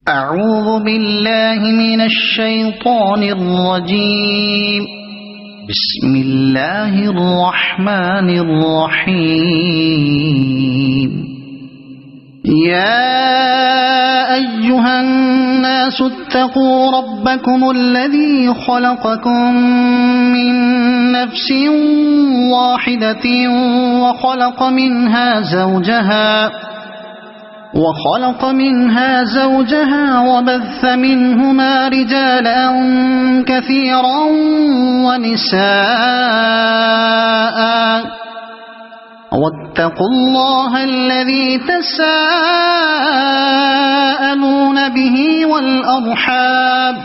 أعوذ بالله من الشيطان الرجيم. بسم الله الرحمن الرحيم. يا أيها الناس اتقوا ربكم الذي خلقكم من نفس واحدة وخلق منها زوجها وبث منهما رجالا كثيرا ونساء واتقوا الله الذي تساءلون به والأرحام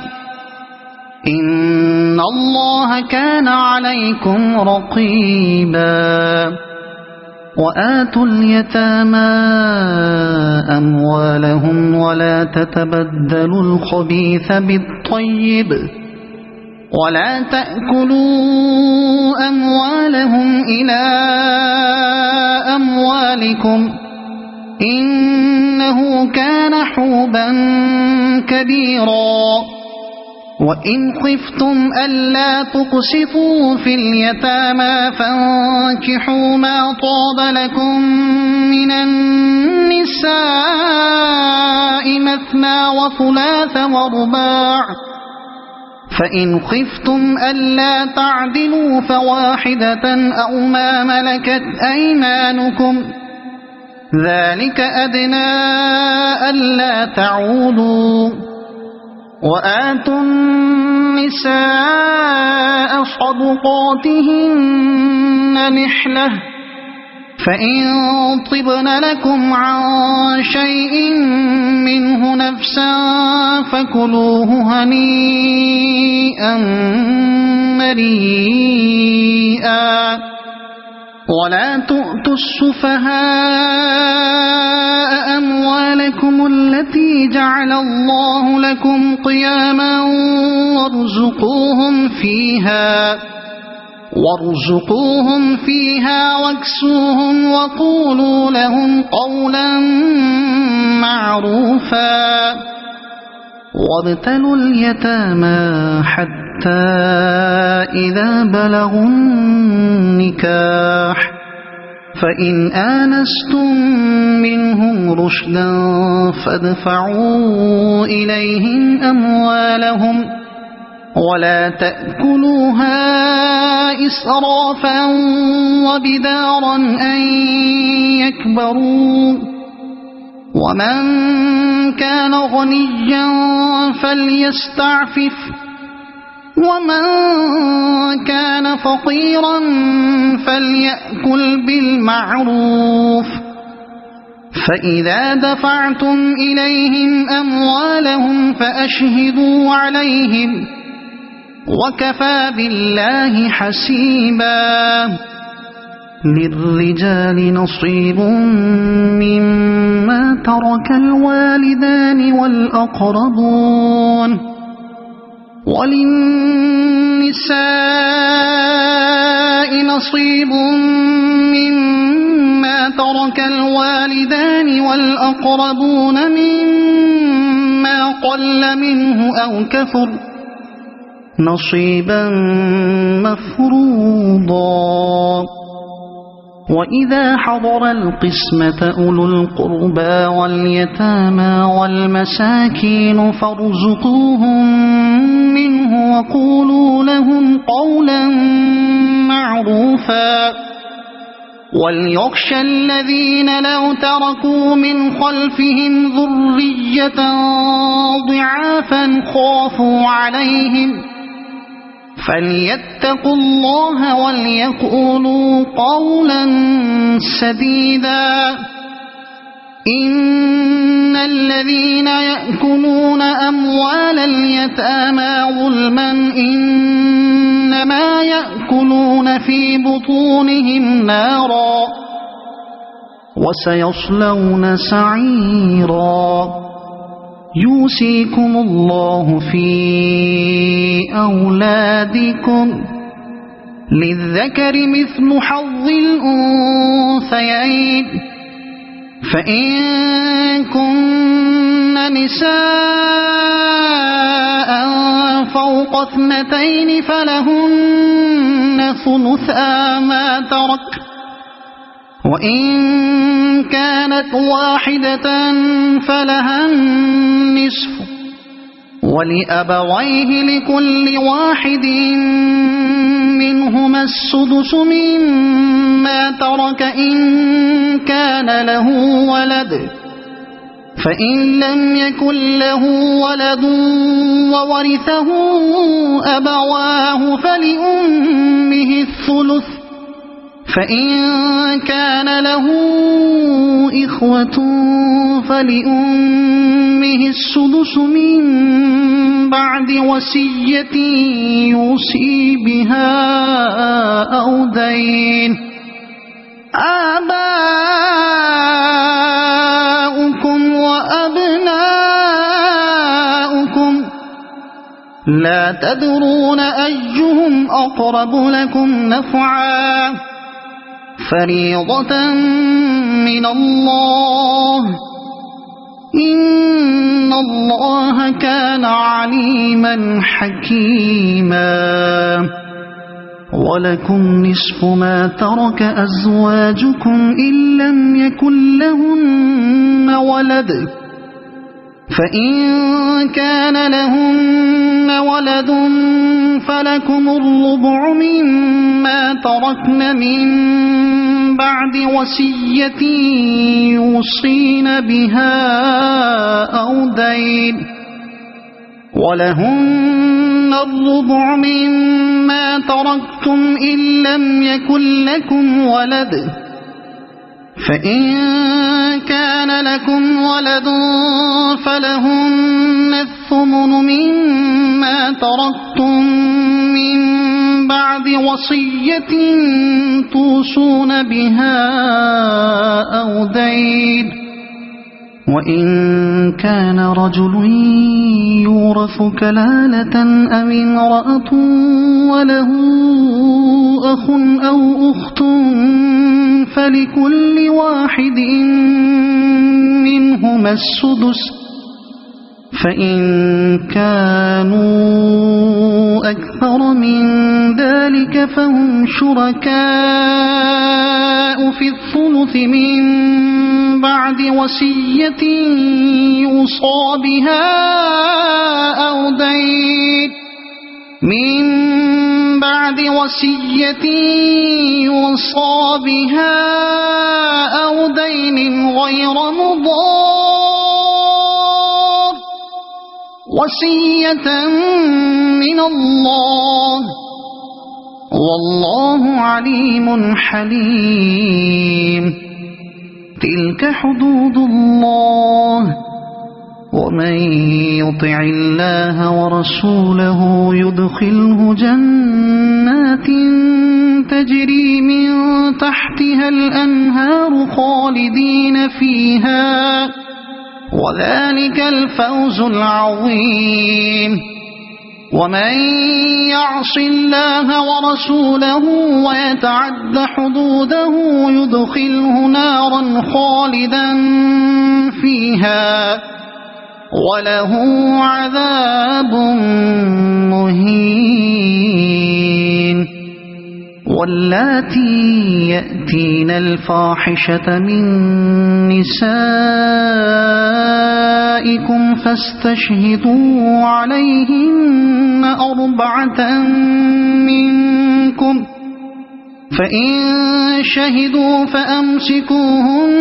إن الله كان عليكم رقيبا. وآتوا اليتامى أموالهم ولا تتبدلوا الخبيث بالطيب ولا تأكلوا أموالهم إلى أموالكم إنه كان حوبا كبيرا. وإن خفتم ألا تقسطوا في اليتامى فانكحوا ما طاب لكم من النساء مثنى وثلاث ورباع فإن خفتم ألا تعدلوا فواحدة أو ما ملكت أيمانكم ذلك أدنى ألا تعولوا. وآتوا النساء صدقاتهن نحلة فإن طبن لكم عن شيء منه نفسا فكلوه هنيئا مريئا. ولا تؤتوا السفهاء أموالكم التي جعل الله لكم قياما وارزقوهم فيها واكسوهم وقولوا لهم قولا معروفا. وابتلوا اليتامى حتى إذا بلغوا النكاح فإن آنستم منهم رشدا فادفعوا إليهم أموالهم ولا تأكلوها إسرافا وبدارا أن يكبروا. ومن كان غنيا فليستعفف ومن كان فقيرا فليأكل بالمعروف. فإذا دفعتم إليهم أموالهم فأشهدوا عليهم وكفى بالله حسيبا. للرجال نصيب مما ترك الوالدان والأقربون وللنساء نصيب مما ترك الوالدان والأقربون مما قل منه أو كثر نصيبا مفروضا. وإذا حضر القسمة أولو القربى واليتامى والمساكين فارزقوهم منه وقولوا لهم قولا معروفا. وليخشى الذين لو تركوا من خلفهم ذرية ضعافا خافوا عليهم فليتقوا الله وليقولوا قولا سديدا. إن الذين يأكلون أموال اليتامى ظلما إنما يأكلون في بطونهم نارا وسيصلون سعيرا. يوصيكم الله في أولادكم للذكر مثل حظ الأنثيين فإن كن نساء فوق 2 فلهن ثلثا ما ترك، وإن كانت واحدة فلها النصف، ولأبويه لكل واحد منهما السدس مما ترك إن كان له ولد، فإن لم يكن له ولد وورثه أبواه فلأمه الثلث، فإن كان له إخوة فلأمه السدس من بعد وصية يوصي بها أو دين. آباؤكم وأبناؤكم لا تدرون أيهم أقرب لكم نفعا، فريضة من الله، إن الله كان عليما حكيما. ولكم نصف ما ترك أزواجكم إن لم يكن لهن ولد، فإن كان لهن ولد فلكم الربع مما تركن من بعد وصية يوصين بها أو دين، ولهن الربع مما تركتم إن لم يكن لكم ولد، فإن كان لكم ولد فلهن الثمن مما تركتم من بعد وصية توصون بها أو دين. وإن كان رجل يورث كلالة أو امرأة وله أخ أو أخت فلكل واحد منهما السدس، فإن كانوا أكثر من ذلك فهم شركاء في الثلث من بعد وصية يوصى بها أو دين، من بعد وصية يوصى بها أو دين غير مضار، وصية من الله، والله عليم حليم. تلك حدود الله، ومن يطع الله ورسوله يدخله جنات تجري من تحتها الأنهار خالدين فيها، وذلك الفوز العظيم. ومن يعص الله ورسوله ويتعد حدوده يدخله نارا خالدا فيها وله عذاب مهين. واللاتي يأتين الفاحشة من نسائكم فاستشهدوا عليهن 4 منكم، فإن شهدوا فأمسكوهن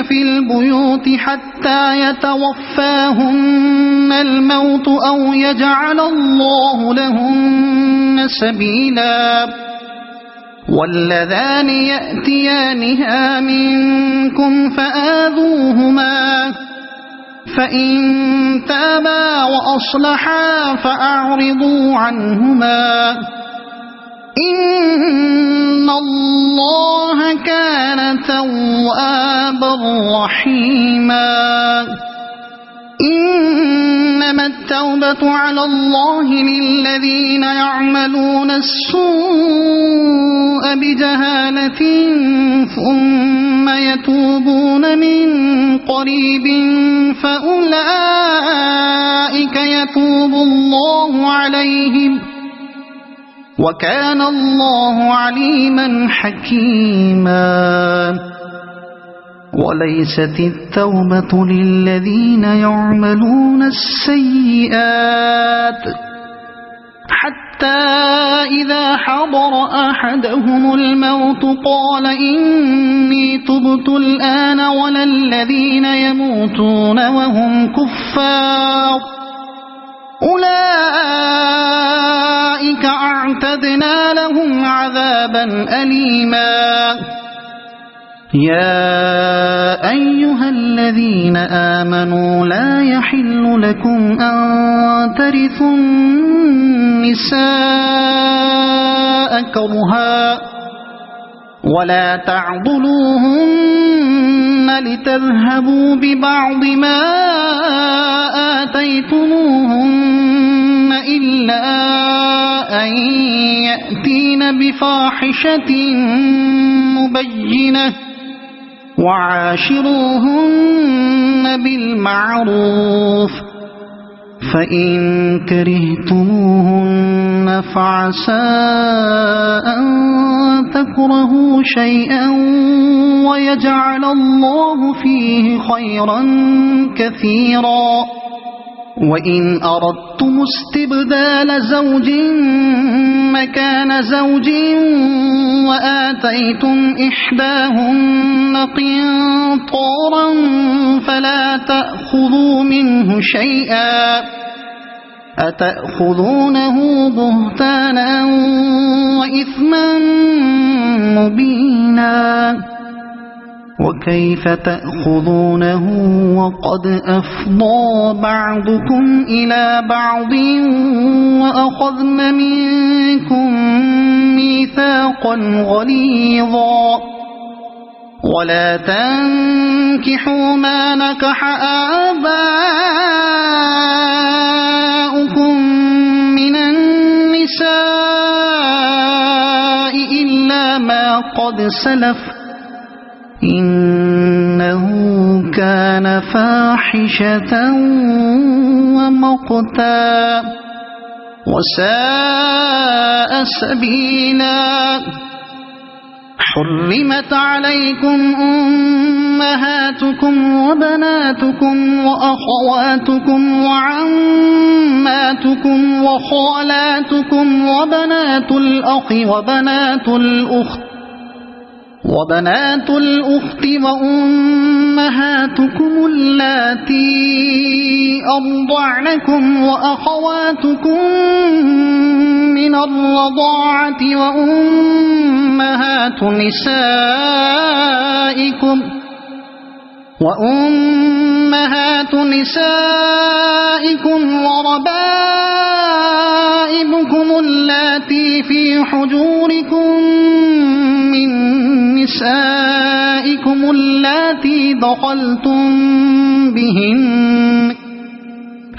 في البيوت حتى يتوفاهن الموت أو يجعل الله لهن سبيلا. واللذان يأتيانها منكم فآذوهما، فإن تابا وأصلحا فأعرضوا عنهما، إن الله كان توابا رحيما. إنما التوبة على الله للذين يعملون السوء السوء بجهالة ثم يتوبون من قريب فأولئك يتوب الله عليهم وكان الله عليما حكيما. وليست التوبة للذين يعملون السيئات حتى إذا حضر أحدهم الموت قال إني تبت الآن ولا الذين يموتون وهم كفار أولئك أعتدنا لهم عذابا أليما. يا أيها الذين آمنوا لا يحل لكم أن ترثوا النساء كرها ولا تعضلوهن لتذهبوا ببعض ما آتيتموهن إلا أن يأتين بفاحشة مبينة وعاشروهن بالمعروف فإن كرهتموهن فعسى أن تكرهوا شيئا ويجعل الله فيه خيرا كثيرا. وإن أردتم استبدال زوج مكان زوج وآتيتم إحداهن قنطارا فلا تأخذوا منه شيئا أتأخذونه بهتانا وإثما مبينا. وكيف تأخذونه وقد أفضى بعضكم إلى بعض وأخذن منكم ميثاقا غليظا. ولا تنكحوا ما نكح آباؤكم من النساء إلا ما قد سلف إنه كان فاحشة ومقتا وساء سبيلا. حرمت عليكم أمهاتكم وبناتكم وأخواتكم وعماتكم وخالاتكم وبنات الأخ وبنات الأخت وأمهاتكم اللاتي أرضعنكم وأخواتكم من الرضاعة وأمهات نسائكم وربائبكم اللاتي في حجوركم من نسائكم اللاتي دخلتم بهن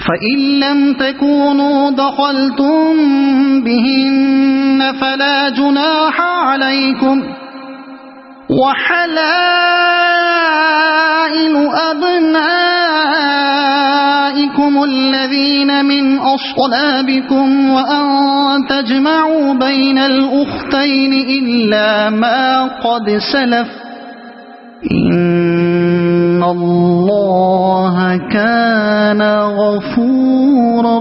فإن لم تكونوا دخلتم بهن فلا جناح عليكم. وحلائل أبنائكم الذين من أصلابكم وأن تجمعوا بين الأختين إلا ما قد سلف إن الله كان غفورا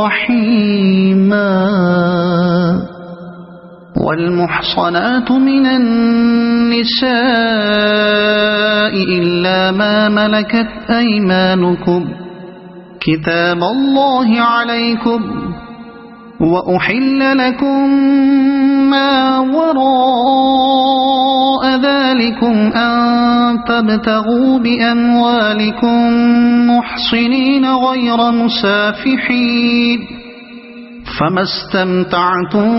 رحيما. والمحصنات من النساء إلا ما ملكت أيمانكم كتاب الله عليكم وأحل لكم ما وراء ذلكم أن تبتغوا بأموالكم محصنين غير مسافحين فما استمتعتم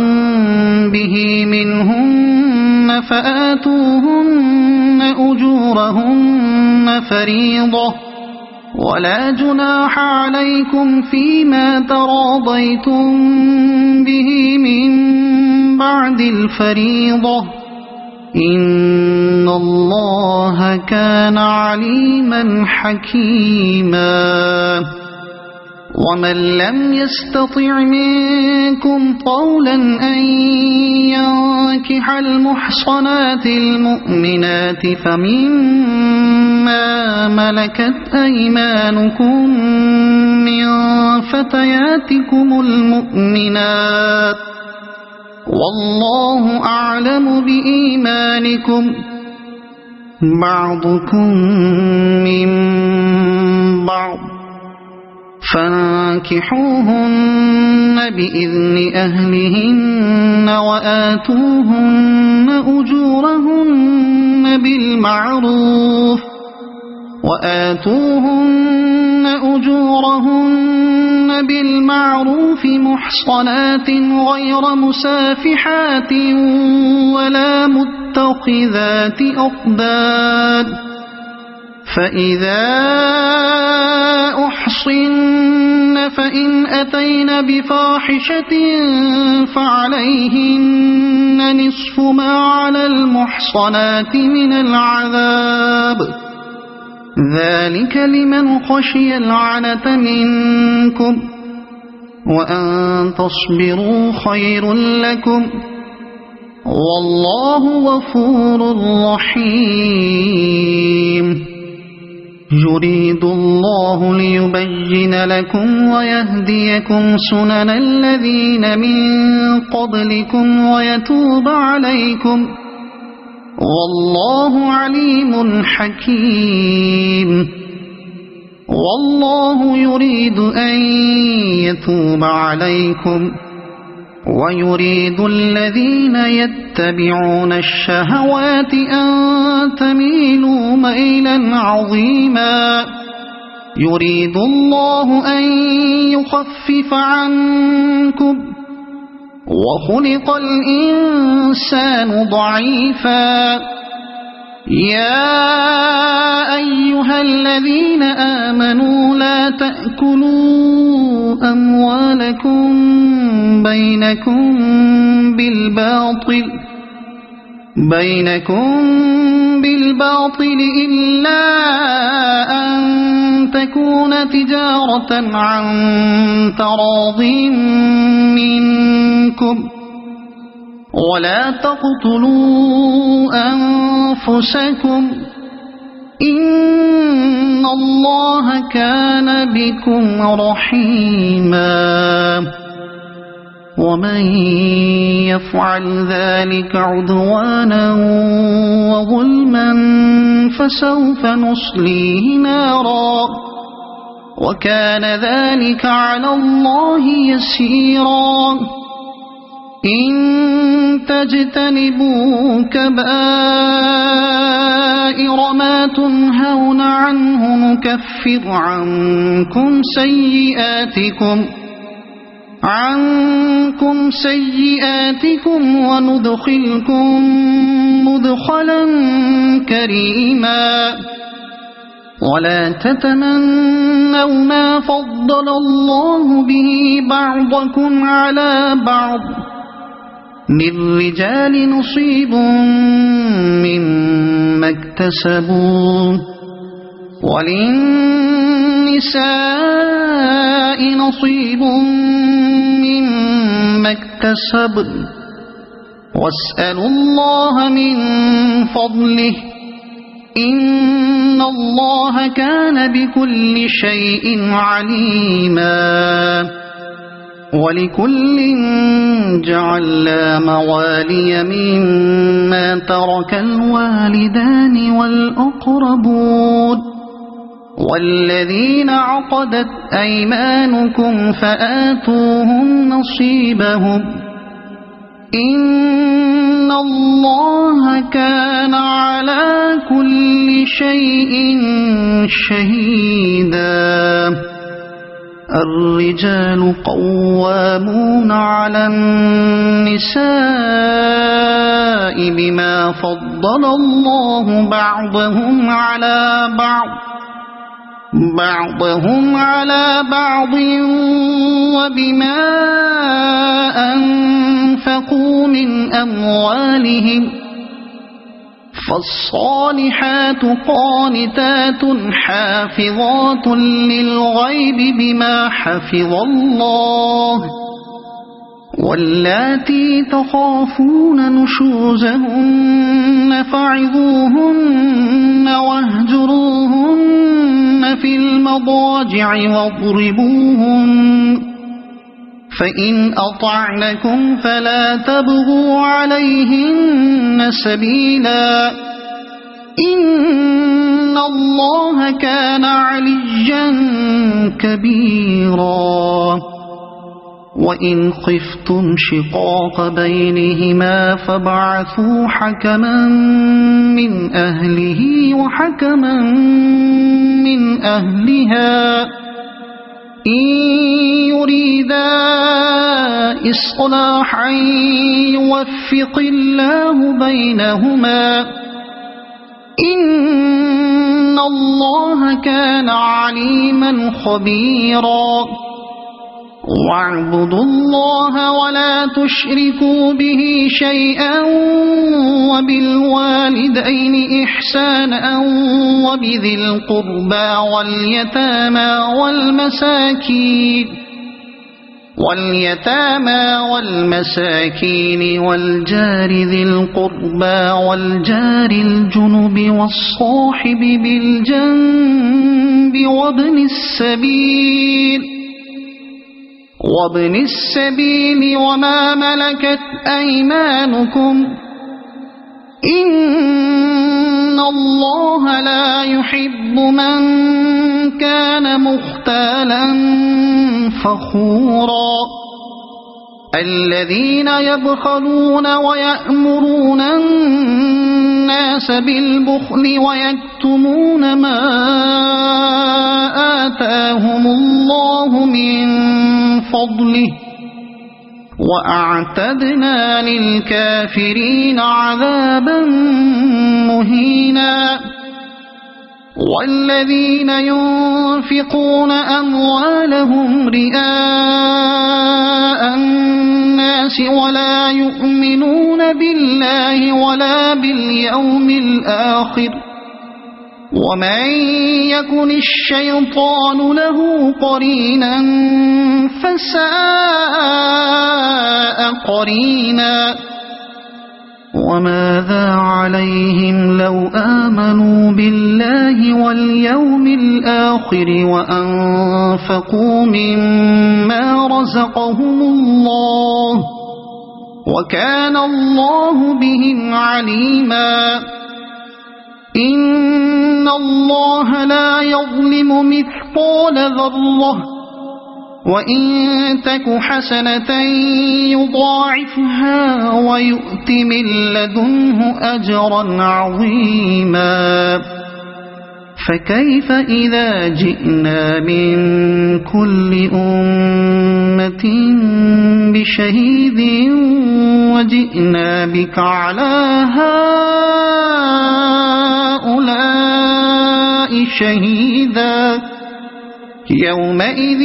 به منهن فآتوهن أجورهن فريضة ولا جناح عليكم فيما تراضيتم به من بعد الفريضة إن الله كان عليما حكيما ومن لم يستطع منكم طولا أن ينكح المحصنات المؤمنات فمما ملكت أيمانكم من فتياتكم المؤمنات والله أعلم بإيمانكم بعضكم من بعض فانكحوهن بإذن أهلهن وآتوهن أجورهن بالمعروف محصنات غير مسافحات ولا متخذات أخدان فإذا أحصن فإن أتين بفاحشة فعليهن نصف ما على المحصنات من العذاب ذلك لمن خشي العنة منكم وأن تصبروا خير لكم والله غفور رحيم يريد الله ليبين لكم ويهديكم سنن الذين من قبلكم ويتوب عليكم والله عليم حكيم والله يريد أن يتوب عليكم ويريد الذين يتبعون الشهوات أن تميلوا ميلا عظيما يريد الله أن يخفف عنكم وخلق الإنسان ضعيفا يا أيها الذين آمنوا لا تأكلوا أموالكم بينكم بالباطل إلا أن تكون تجارة عن تراض منكم ولا تقتلوا أنفسكم إن الله كان بكم رحيما ومن يفعل ذلك عدوانا وظلما فسوف نصليه نارا وكان ذلك على الله يسيرا إن تجتنبوا كبائر ما تنهون عنه نكفر عنكم سيئاتكم وندخلكم مدخلا كريما ولا تتمنوا ما فضل الله به بعضكم على بعض للرجال نصيب مما اكتسبوا وللنساء نصيب مما اكتسبن واسألوا الله من فضله إن الله كان بكل شيء عليما ولكل جعلنا موالي مما ترك الوالدان والأقربون والذين عقدت أيمانكم فآتوهم نصيبهم إن الله كان على كل شيء شهيدا الرجال قوامون على النساء بما فضل الله بعضهم على بعض وبما أنفقوا من أموالهم فالصالحات قانتات حافظات للغيب بما حفظ الله واللاتي تخافون نشوزهن فعظوهن واهجروهن في المضاجع واضربوهن فإن أطعنكم فلا تبغوا عليهن سبيلا إن الله كان عليا كبيرا وإن خفتم شقاق بينهما فابعثوا حكما من أهله وحكما من أهلها إن يريدا إصلاحا يوفق الله بينهما إن الله كان عليما خبيرا واعبدوا الله ولا تشركوا به شيئا وبالوالدين إحسانا وبذي القربى واليتامى والمساكين والجار ذي القربى والجار الجنب والصاحب بالجنب وابن السبيل وما ملكت أيمانكم إن الله لا يحب من كان مختالا فخورا الذين يبخلون ويأمرون الناس بالبخل ويكتمون ما آتاهم الله من فضله وأعتدنا للكافرين عذابا مهينا والذين ينفقون أموالهم رئاء الناس ولا يؤمنون بالله ولا باليوم الآخر ومن يكن الشيطان له قرينا فساء قرينا وماذا عليهم لو آمنوا بالله واليوم الآخر وأنفقوا مما رزقهم الله وكان الله بهم عليما إن الله لا يظلم مثقال ذرة وإن تك حسنة يضاعفها ويؤت من لدنه أجرا عظيما فكيف إذا جئنا من كل أمة بشهيد وجئنا بك على هؤلاء شهيدا يومئذ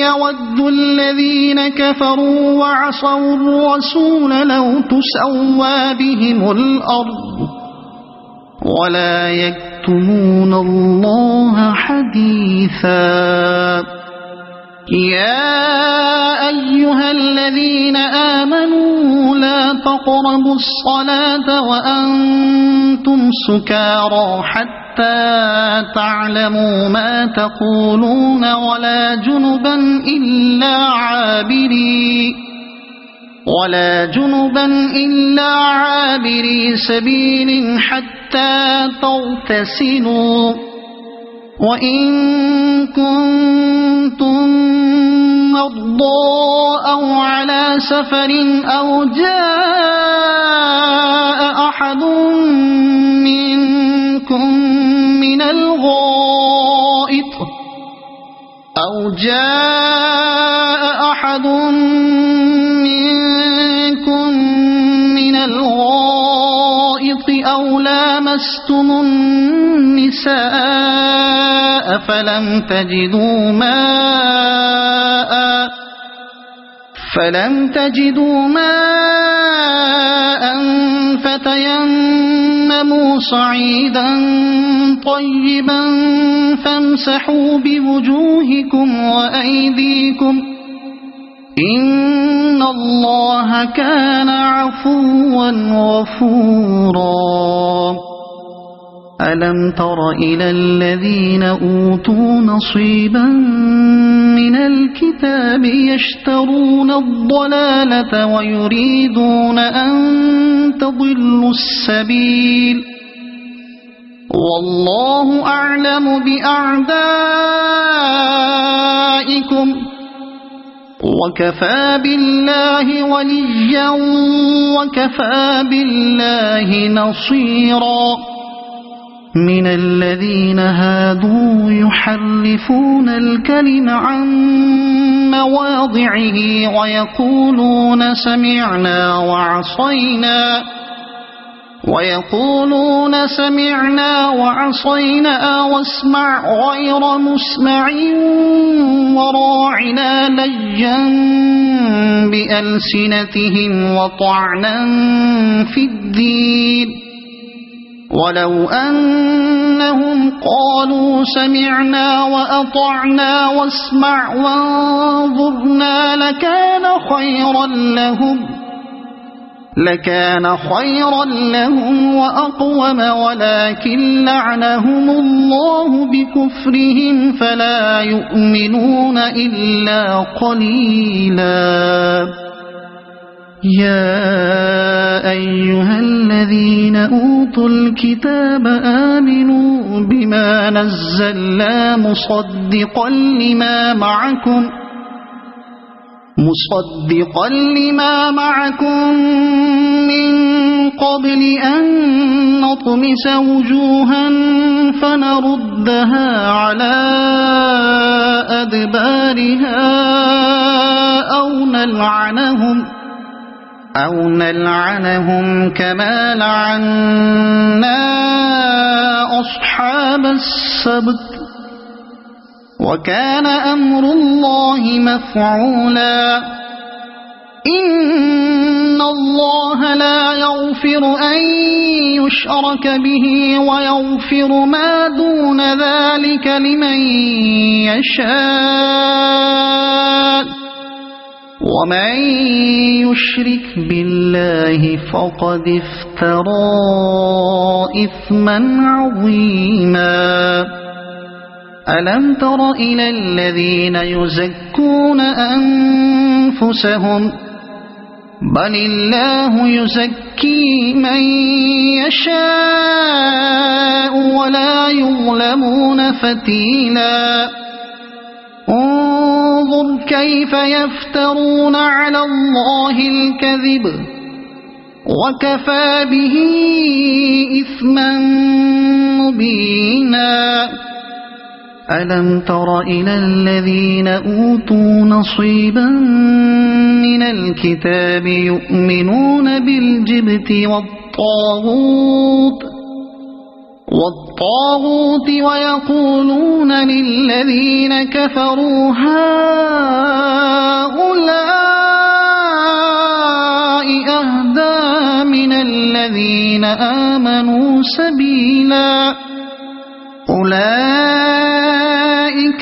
يود الذين كفروا وعصوا الرسول لو تسوى بهم الأرض ولا يكتمون الله حديثا يا أيها الذين آمنوا لا تقربوا الصلاة وأنتم سكارى حتى تعلموا ما تقولون ولا جنبا إلا عابري سبيل حتى تغتسلوا وإن كنتم مرضى أو على سفر أو جاء أحد منكم من الغائط أو لامستم النساء فلم تجدوا ماء فتيمموا صعيدا طيبا فامسحوا بوجوهكم وأيديكم إن الله كان عفوا غفورا ألم تر إلى الذين أوتوا نصيبا من الكتاب يشترون الضلالة ويريدون أن تضلوا السبيل والله أعلم بأعدائكم وكفى بالله وليا وكفى بالله نصيرا من الذين هادوا يحرفون الكلم عن مواضعه ويقولون سمعنا وعصينا واسمع غير مسمع وراعنا ليا بألسنتهم وطعنا في الدين ولو أنهم قالوا سمعنا وأطعنا واسمع وانظرنا لكان خيرا لهم وأقوم ولكن لعنهم الله بكفرهم فلا يؤمنون إلا قليلا يا أيها الذين أوتوا الكتاب آمنوا بما نزلنا مصدقا لما معكم من قبل أن نطمس وجوها فنردها على أدبارها أو نلعنهم كما لعنا أصحاب السبت وكان أمر الله مفعولا إن الله لا يغفر أن يشرك به ويغفر ما دون ذلك لمن يشاء ومن يشرك بالله فقد افترى إثما عظيما ألم تر إلى الذين يزكون أنفسهم بل الله يزكي من يشاء ولا يظلمون فتيلا انظر كيف يفترون على الله الكذب وكفى به إثما مبينا ألم تر إلى الذين أوتوا نصيبا من الكتاب يؤمنون بالجبت والطاغوت ويقولون للذين كفروا هؤلاء أهدى من الذين آمنوا سبيلا أولئك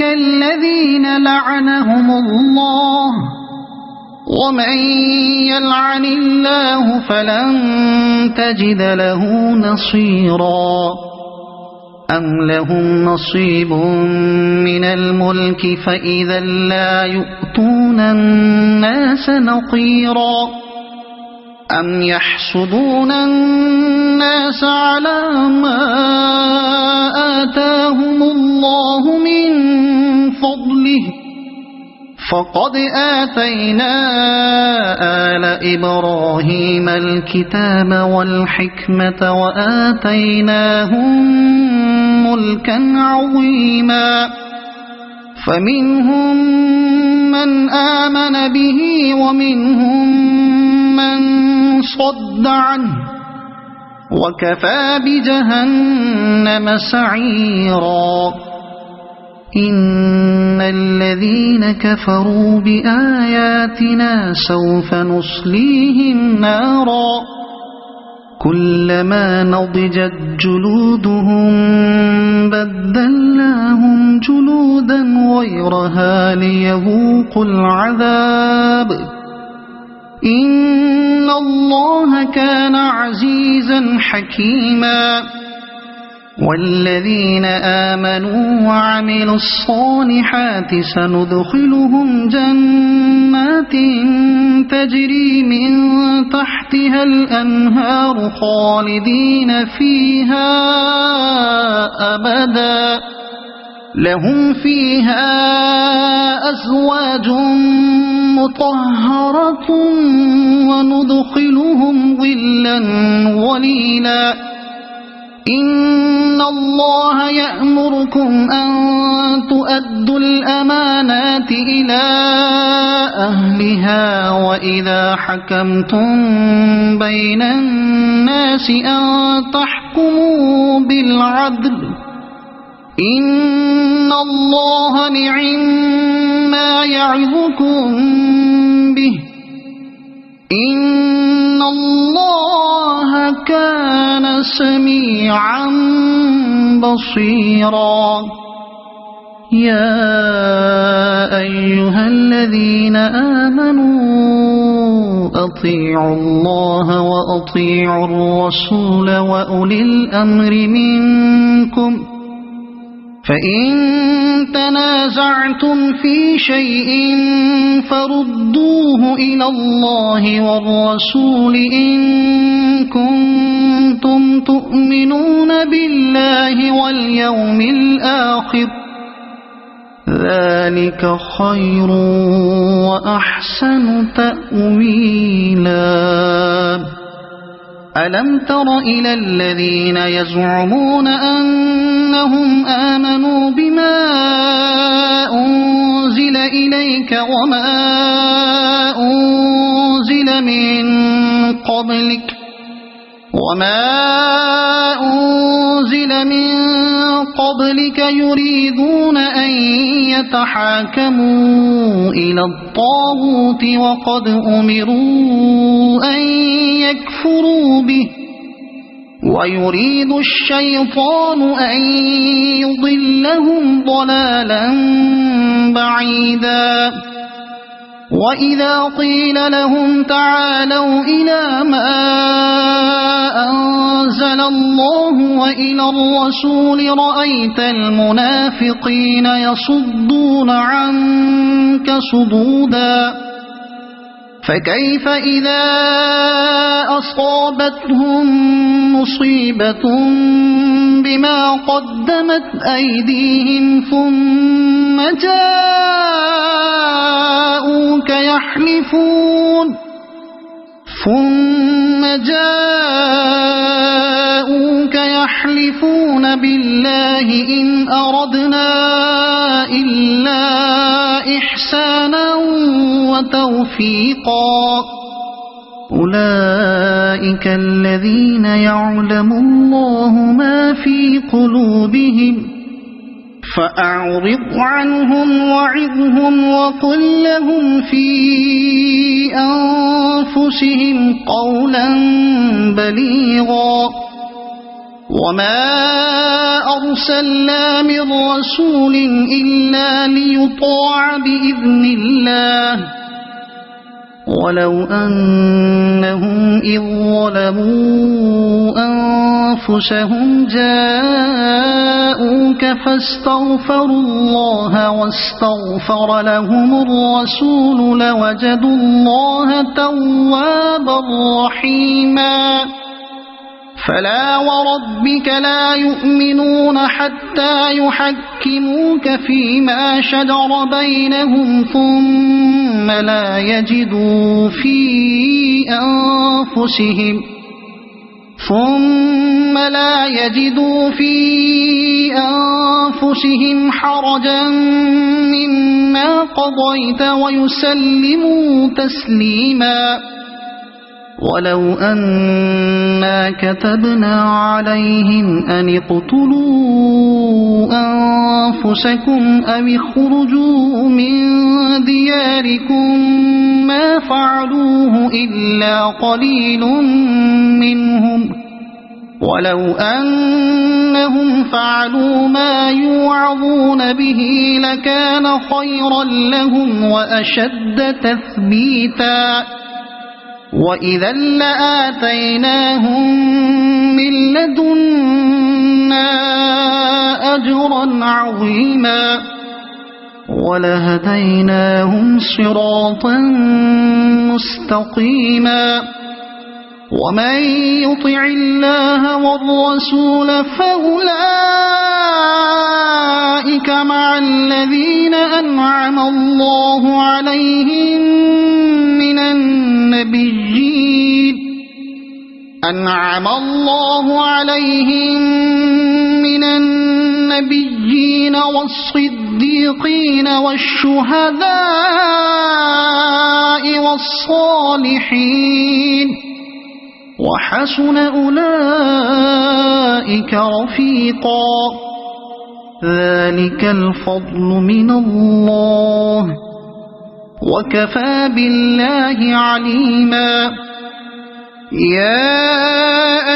الذين لعنهم الله ومن يلعن الله فلن تجد له نصيرا أم لهم نصيب من الملك فإذا لا يؤتون الناس نقيرا أم يحسدون الناس على ما آتاهم الله من فضله فقد آتينا آل إبراهيم الكتاب والحكمة وآتيناهم ملكا عظيما فمنهم من آمن به ومنهم من صد عنه وكفى بجهنم سعيرا إن الذين كفروا بآياتنا سوف نصليهم نارا كلما نضجت جلودهم بدلناهم جلودا غيرها ليذوقوا العذاب إن الله كان عزيزا حكيما والذين آمنوا وعملوا الصالحات سندخلهم جنات تجري من تحتها الأنهار خالدين فيها أبدا لهم فيها أزواج مطهرة وندخلهم ظلا ظليلا إن الله يأمركم أن تؤدوا الأمانات إلى أهلها وإذا حكمتم بين الناس أن تحكموا بالعدل إن الله نعما يعظكم به إن الله كان سميعا بصيرا يا أيها الذين آمنوا أطيعوا الله وأطيعوا الرسول وأولي الأمر منكم فإن تنازعتم في شيء فردوه إلى الله والرسول إن كنتم تؤمنون بالله واليوم الآخر ذلك خير وأحسن تأويلا ألم تر إلى الذين يزعمون أنهم آمنوا بما أنزل إليك وما أنزل من قبلك يريدون أن يتحاكموا إلى الطاغوت وقد أمروا أن يكفروا به ويريد الشيطان أن يضلهم ضلالا بعيدا وإذا قيل لهم تعالوا إلى ما أنزل الله وإلى الرسول رأيت المنافقين يصدون عنك صدودا فكيف إذا أصابتهم مصيبة بما قدمت أيديهم ثم جاءوك يحلفون بالله إن أردنا إلا إحسانا وتوفيقا أولئك الذين يعلم الله ما في قلوبهم فأعرض عنهم وعظهم وقل لهم في أنفسهم قولا بليغا وما أرسلنا من رسول إلا ليطاع بإذن الله ولو أنهم إذ ظلموا أنفسهم جاءوك فاستغفروا الله واستغفر لهم الرسول لوجدوا الله توابا رحيما فلا وربك لا يؤمنون حتى يحكموك فيما شجر بينهم ثم لا يجدوا في أنفسهم حرجا مما قضيت ويسلموا تسليما ولو أنا كتبنا عليهم أن اقتلوا أنفسكم أو اخرجوا من دياركم ما فعلوه إلا قليل منهم ولو أنهم فعلوا ما يوعظون به لكان خيرا لهم وأشد تثبيتا وإذا لآتيناهم من لدنا أجرا عظيما ولهديناهم صراطا مستقيما ومن يطع الله والرسول فأولئك مع الذين أنعم الله عليهم من النبيين والصديقين والشهداء والصالحين وحسن أولئك رفيقا ذلك الفضل من الله وكفى بالله عليما يا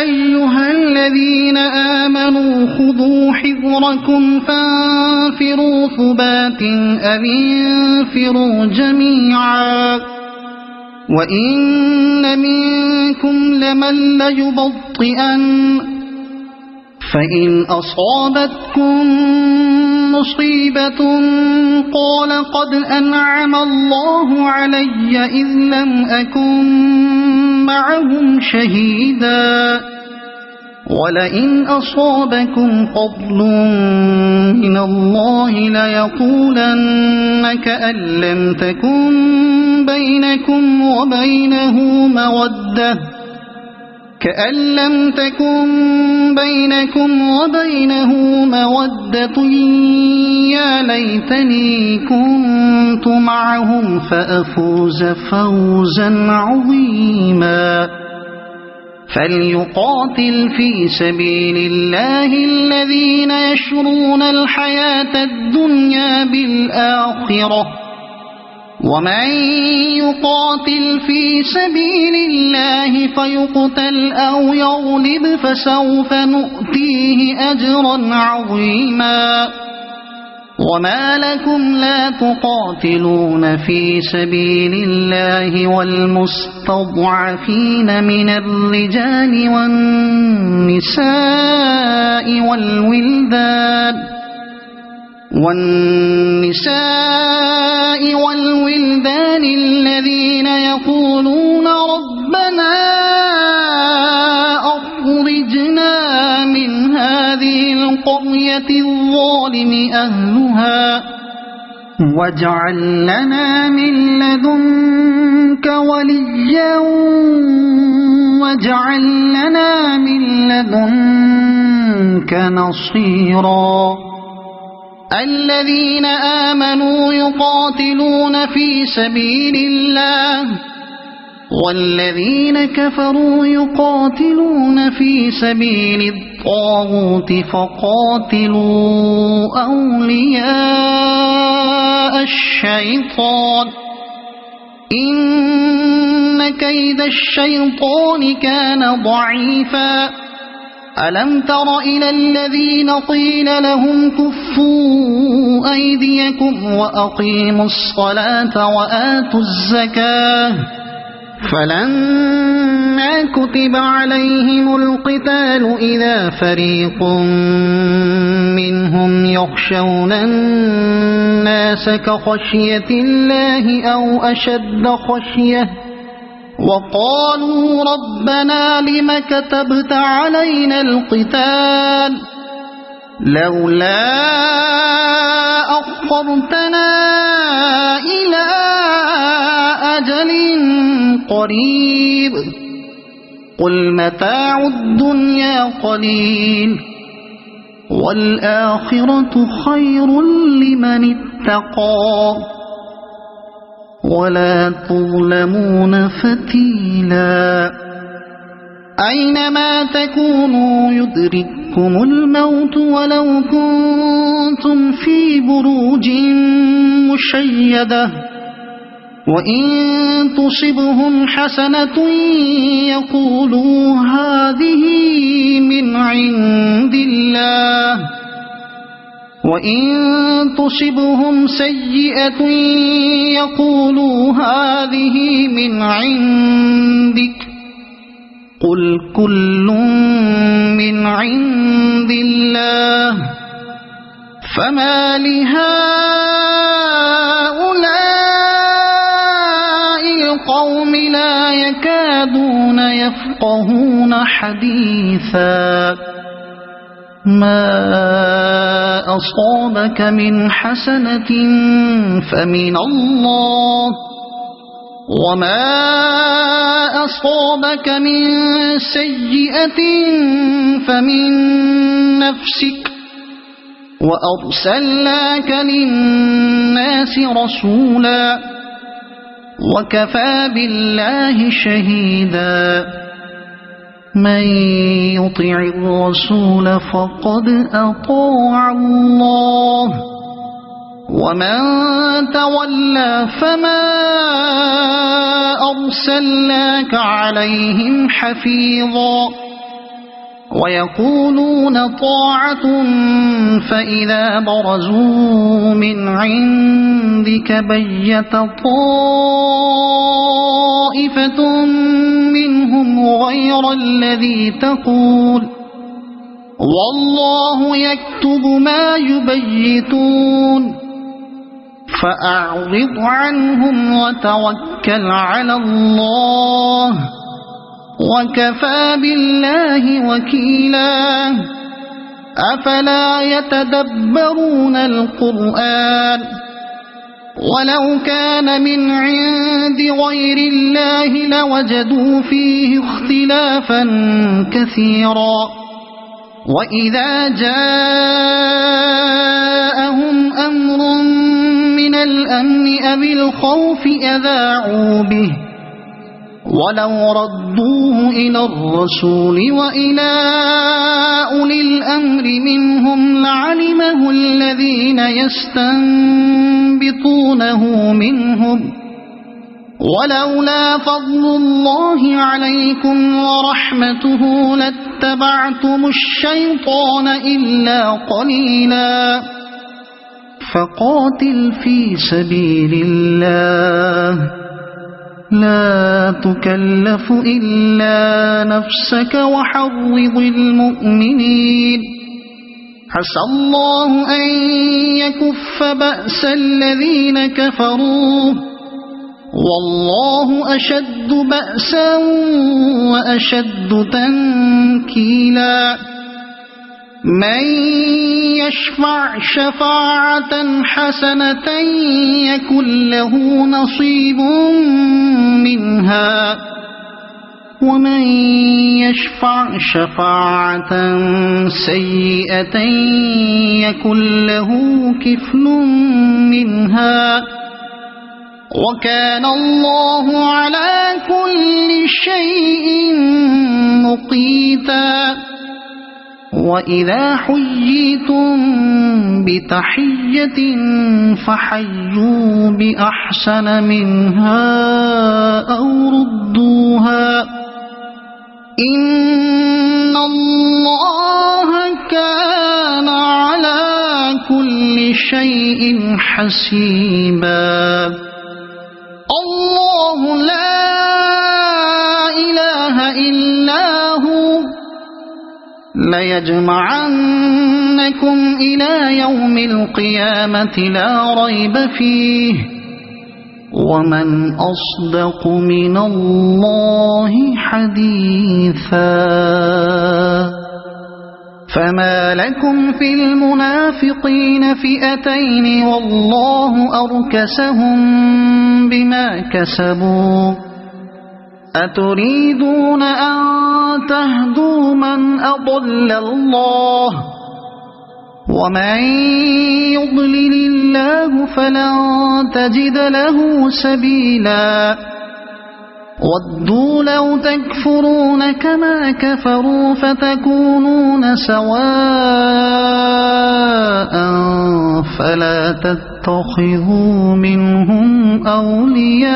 أيها الذين آمنوا خذوا حذركم فانفروا ثبات أو انفروا جميعا وإن منكم لمن ليبطئن فإن أصابتكم مصيبة قال قد أنعم الله علي إذ لم أكن معهم شهيدا ولئن أصابكم فضل من الله ليقولن كأن لم تكن بينكم وبينه مودة يا ليتني كنت معهم فأفوز فوزا عظيما فليقاتل في سبيل الله الذين يشرون الحياة الدنيا بالآخرة ومن يقاتل في سبيل الله فيقتل أو يغلب فسوف نؤتيه أجرا عظيما وما لكم لا تقاتلون في سبيل الله والمستضعفين من الرجال والنساء والولدان الذين يقولون ربنا أخرجنا من هذه القرية الظالم أهلها واجعل لنا من لدنك وليا واجعل لنا من لدنك نصيرا الذين آمنوا يقاتلون في سبيل الله والذين كفروا يقاتلون في سبيل الطاغوت فقاتلوا أولياء الشيطان إن كيد الشيطان كان ضعيفا ألم تر إلى الذين قيل لهم كفوا أيديكم وأقيموا الصلاة وآتوا الزكاة فلما كتب عليهم القتال إذا فريق منهم يخشون الناس كخشية الله أو أشد خشية وقالوا ربنا لم كتبت علينا القتال لولا أخرتنا إلى أجل قريب قل متاع الدنيا قليل والآخرة خير لمن اتقى ولا تظلمون فتيلا أينما تكونوا يدرككم الموت ولو كنتم في بروج مشيدة وإن تصبهم حسنة يقولوا هذه من عند الله، وإن تصبهم سيئة يقولوا هذه من عندك، قل كل من عند الله، فما لهؤلاء القوم لا يكادون يفقهون حديثا. ما أصابك من حسنة فمن الله، وما أصابك من سيئة فمن نفسك، وأرسلناك للناس رسولا، وكفى بالله شهيدا. من يطع الرسول فقد أطاع الله، ومن تولى فما أرسلناك عليهم حفيظا. ويقولون طاعة فإذا برزوا من عندك بيت طائفة منهم غير الذي تقول، والله يكتب ما يبيتون، فأعرض عنهم وتوكل على الله، وكفى بالله وكيلا. أفلا يتدبرون القرآن؟ ولو كان من عند غير الله لوجدوا فيه اختلافا كثيرا. وإذا جاءهم أمر من الأمن أو الخوف أذاعوا به، ولو ردوه إلى الرسول وإلى أولي الأمر منهم لعلمه الذين يستنبطونه منهم، ولولا فضل الله عليكم ورحمته لاتبعتم الشيطان إلا قليلا. فقاتل في سبيل الله، لا تكلف إلا نفسك وحرض المؤمنين، عسى الله أن يكف بأس الذين كفروا، والله أشد بأسا وأشد تنكيلا. من يشفع شفاعة حسنة يكن له نصيب منها، ومن يشفع شفاعة سيئة يكن له كفل منها، وكان الله على كل شيء مقيتا. وإذا حييتم بتحية فحيوا بأحسن منها أو ردوها، إن الله كان على كل شيء حسيبا. الله لا إله إلا هو ليجمعنكم إلى يوم القيامة لا ريب فيه، ومن أصدق من الله حديثا. فما لكم في المنافقين فئتين والله أركسهم بما كسبوا، أتريدون أن تهدوا من أضل الله، ومن يضلل الله فلن تجد له سبيلا. ودوا لو تكفرون كما كفروا فتكونون سواء فلا تتقون تتخذوا منهم أولياء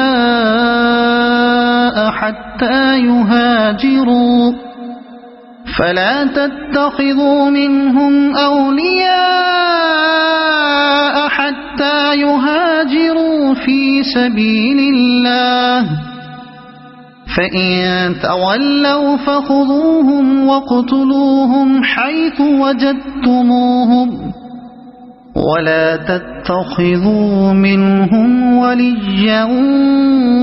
حتى يهاجروا في سبيل الله، فإن تولوا فخذوهم واقتلوهم حيث وجدتموهم، ولا تتخذوا منهم وليا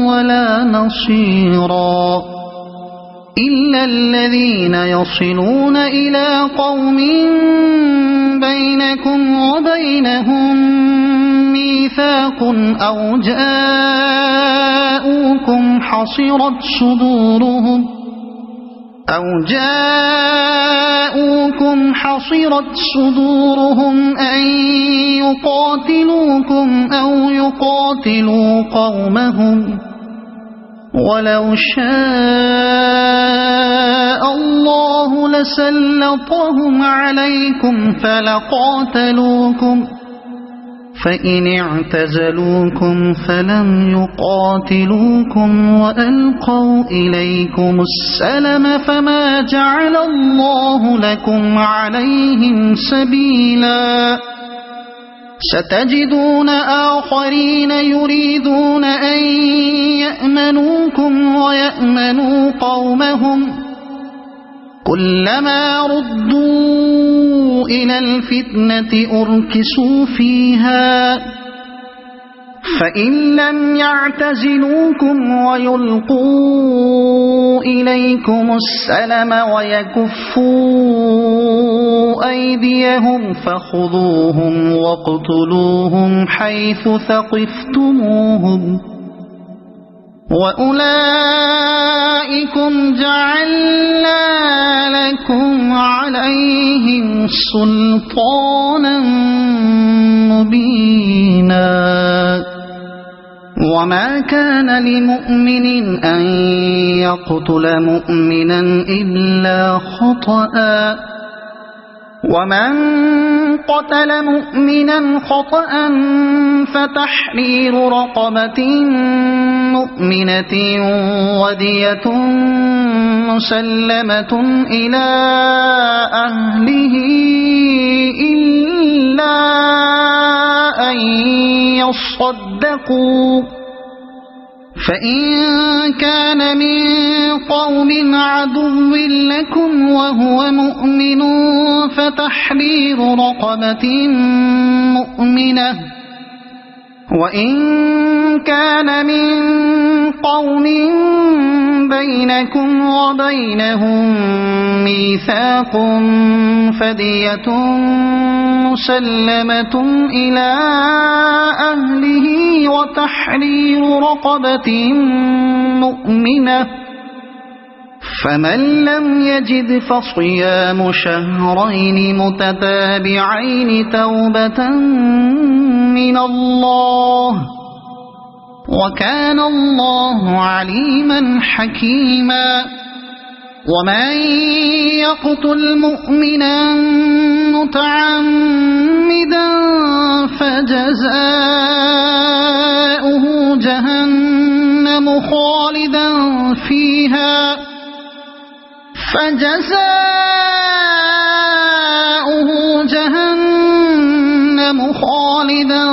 ولا نصيرا إلا الذين يصلون إلى قوم بينكم وبينهم ميثاق أو جاءوكم حصرت صدورهم أن يقاتلوكم أو يقاتلوا قومهم، ولو شاء الله لسلطهم عليكم فلقاتلوكم، فإن اعتزلوكم فلم يقاتلوكم وألقوا إليكم السلم فما جعل الله لكم عليهم سبيلا. ستجدون آخرين يريدون أن يأمنوكم ويأمنوا قومهم، كلما ردوا إلى الفتنة أركسوا فيها، فإن لم يعتزلوكم ويلقوا إليكم السلم ويكفوا أيديهم فخذوهم واقتلوهم حيث ثقفتموهم، وأولئكم جعلنا لكم عليهم سلطانا مبينا. وما كان لمؤمن أن يقتل مؤمنا إلا خطأ، ومن قتل مؤمنا خطأ فتحرير رقبة مؤمنة ودية مسلمة إلى أهله إلا أن يصدقوا، فإن كان من قوم عدو لكم وهو مؤمن فتحرير رقبة مؤمنة، وإن كان من قوم بينكم وبينهم ميثاق فدية مسلمة إلى أهله وتحرير رقبة مؤمنة، فمن لم يجد فصيام شهرين متتابعين توبة من الله، وكان الله عليما حكيما. ومن يقتل مؤمنا متعمدا فجزاؤه جهنم خالدا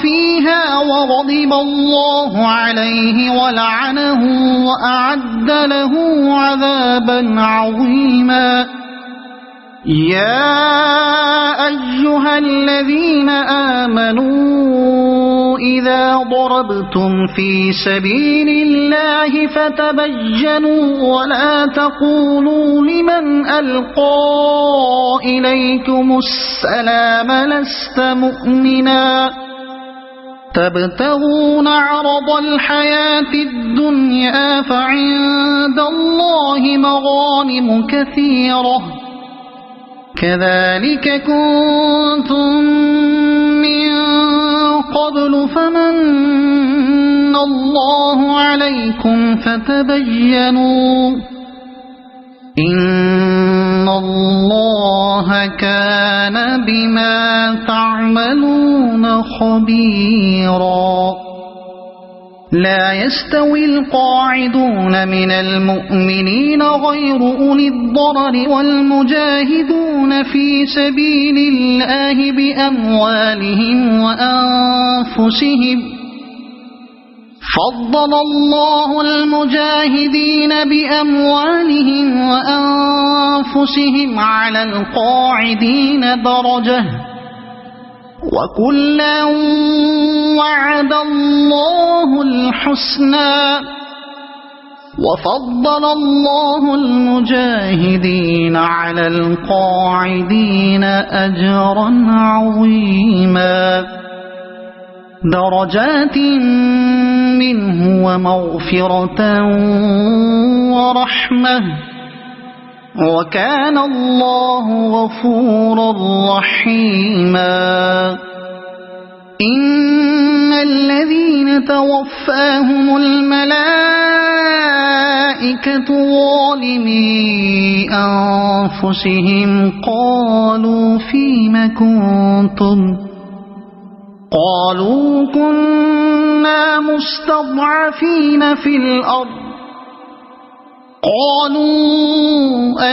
فيها وغضب الله عليه ولعنه وأعد له عذابا عظيما. يا أيها الذين آمنوا إذا ضربتم في سبيل الله فتبينوا ولا تقولوا لمن ألقى إليكم السلام لست مؤمنا تبتغون عرض الحياة الدنيا فعند الله مغانم كثيرة كذلك كنتم من قبل فمن الله عليكم فتبينوا إن الله كان بما تعملون خبيرا. لا يستوي القاعدون من المؤمنين غير أولي الضرر والمجاهدون في سبيل الله بأموالهم وأنفسهم. فضل الله المجاهدين بأموالهم وأنفسهم على القاعدين درجة، وكلا وعد الله الحسنى. وفضل الله المجاهدين على القاعدين أجرا عظيما، درجات منه ومغفرة ورحمة، وكان الله غفورا رحيما. إن الذين توفاهم الملائكة ظالمي أنفسهم قالوا فيم كنتم؟ قالوا كنا مستضعفين في الأرض. قالوا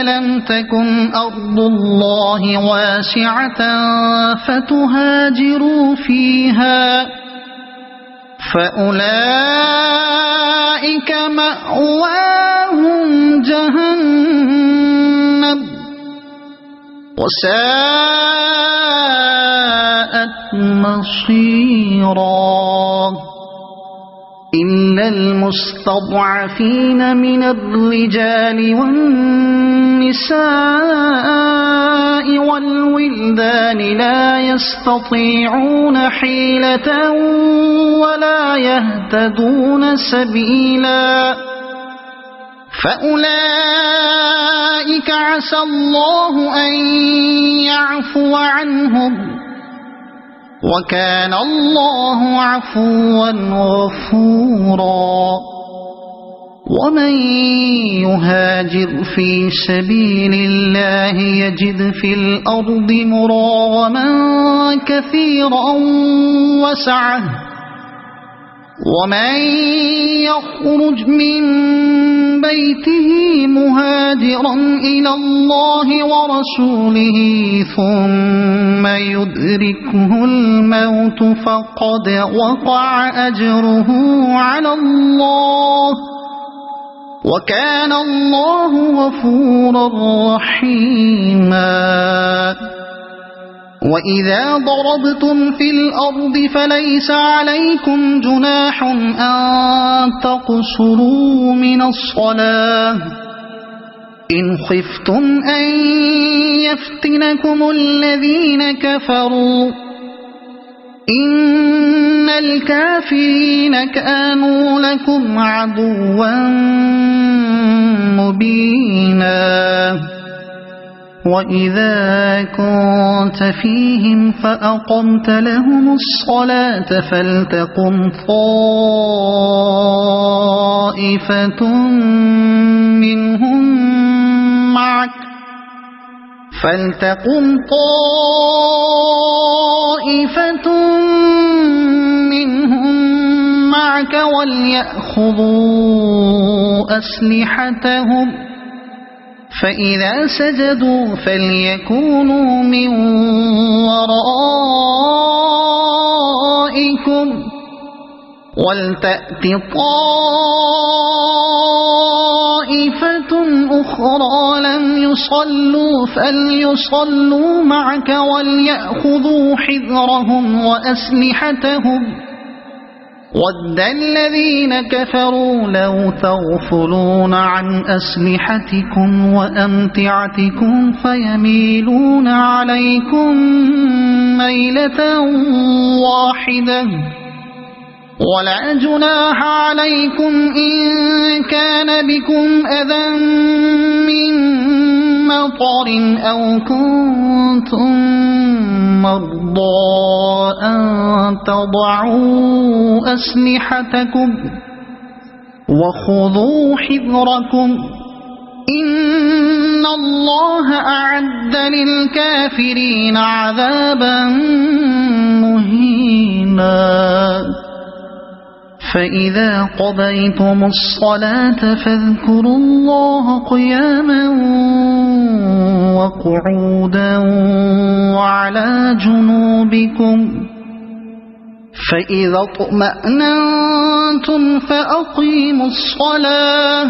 ألم تكن أرض الله واسعة فتهاجروا فيها، فأولئك مأواهم جهنم وساءت مصيرا. إلا المستضعفين من الرجال والنساء والولدان لا يستطيعون حيلة ولا يهتدون سبيلا، فأولئك عسى الله أن يعفو عنهم، وكان الله عفوا غفورا. ومن يهاجر في سبيل الله يجد في الأرض مراغما كثيرا وسعة، ومن يخرج من بيته مهاجرا إلى الله ورسوله ثم يدركه الموت فقد وقع أجره على الله، وكان الله غفورا رحيما. وإذا ضربتم في الأرض فليس عليكم جناح أن تقصروا من الصلاة إن خفتم أن يفتنكم الذين كفروا، إن الكافرين كانوا لكم عدوا مبينا. وإذا كنت فيهم فأقمت لهم الصلاة فلتقم طائفة منهم معك وليأخذوا أسلحتهم، فإذا سجدوا فليكونوا من ورائكم ولتأت طائفة أخرى لم يصلوا فليصلوا معك وليأخذوا حذرهم وأسلحتهم. ود الذين كفروا لو تغفلون عن أسلحتكم وأمتعتكم فيميلون عليكم ميلة واحدة، ولا جناح عليكم إن كان بكم أذى من مطر أو كنتم مرضى أن تضعوا أسلحتكم وخذوا حذركم، إن الله أعد للكافرين عذابا مهينا فإذا قضيتم الصلاة فاذكروا الله قياما وقعودا وعلى جنوبكم فإذا اطمأننتم فأقيموا الصلاة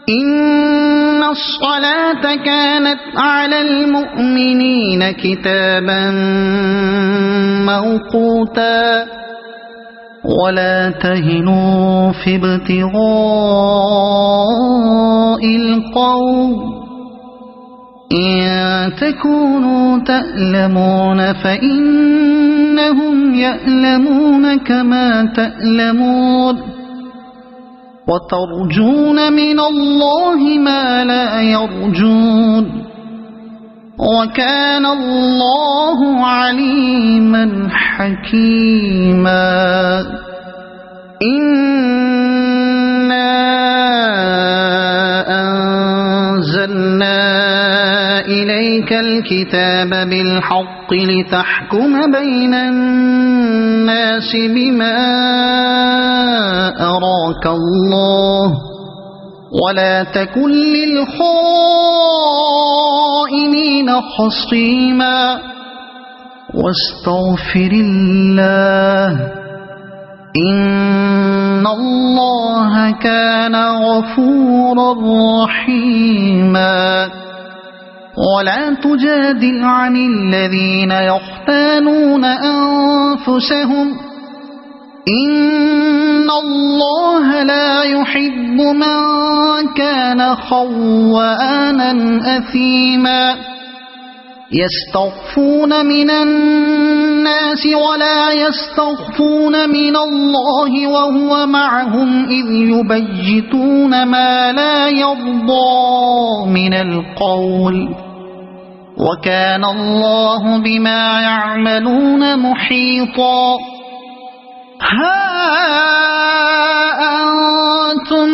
إن الصلاة كانت على المؤمنين كتابا موقوتا ولا تهنوا في ابتغاء القوم إن تكونوا تألمون فإنهم يألمون كما تألمون وترجون من الله ما لا يرجون وكان الله عليما حكيما إنا أنزلنا إليك الكتاب بالحق لتحكم بين الناس بما أراك الله ولا تكن للخائنين خصيما واستغفر الله إن الله كان غفورا رحيما ولا تجادل عن الذين يختانون أنفسهم إن الله لا يحب من كان خوانا أثيما يستخفون من الناس ولا يستخفون من الله وهو معهم إذ يبيتون ما لا يرضى من القول وكان الله بما يعملون محيطا ها أنتم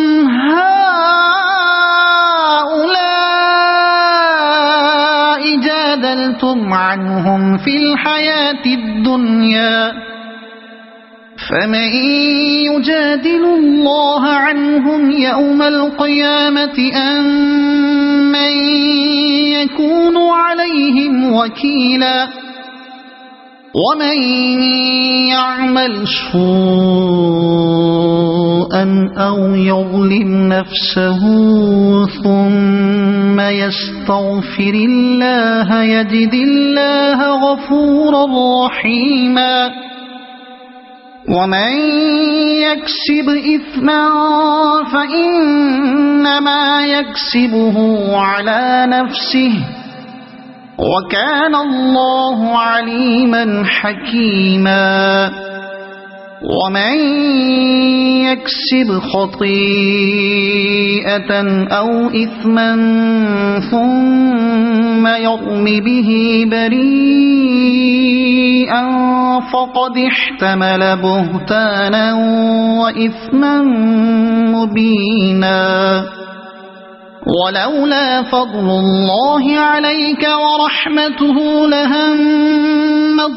هؤلاء جادلتم عنهم في الحياة الدنيا فمن يجادل الله عنهم يوم القيامة أم من يكون عليهم وكيلا ومن يعمل سوءا أو يظلم نفسه ثم يستغفر الله يجد الله غفورا رحيما ومن يكسب إثما فإنما يكسبه على نفسه وكان الله عليما حكيما ومن يكسب خطيئة أو إثما ثم يرم به بريئا فقد احتمل بهتانا وإثما مبينا ولولا فضل الله عليك ورحمته لهمت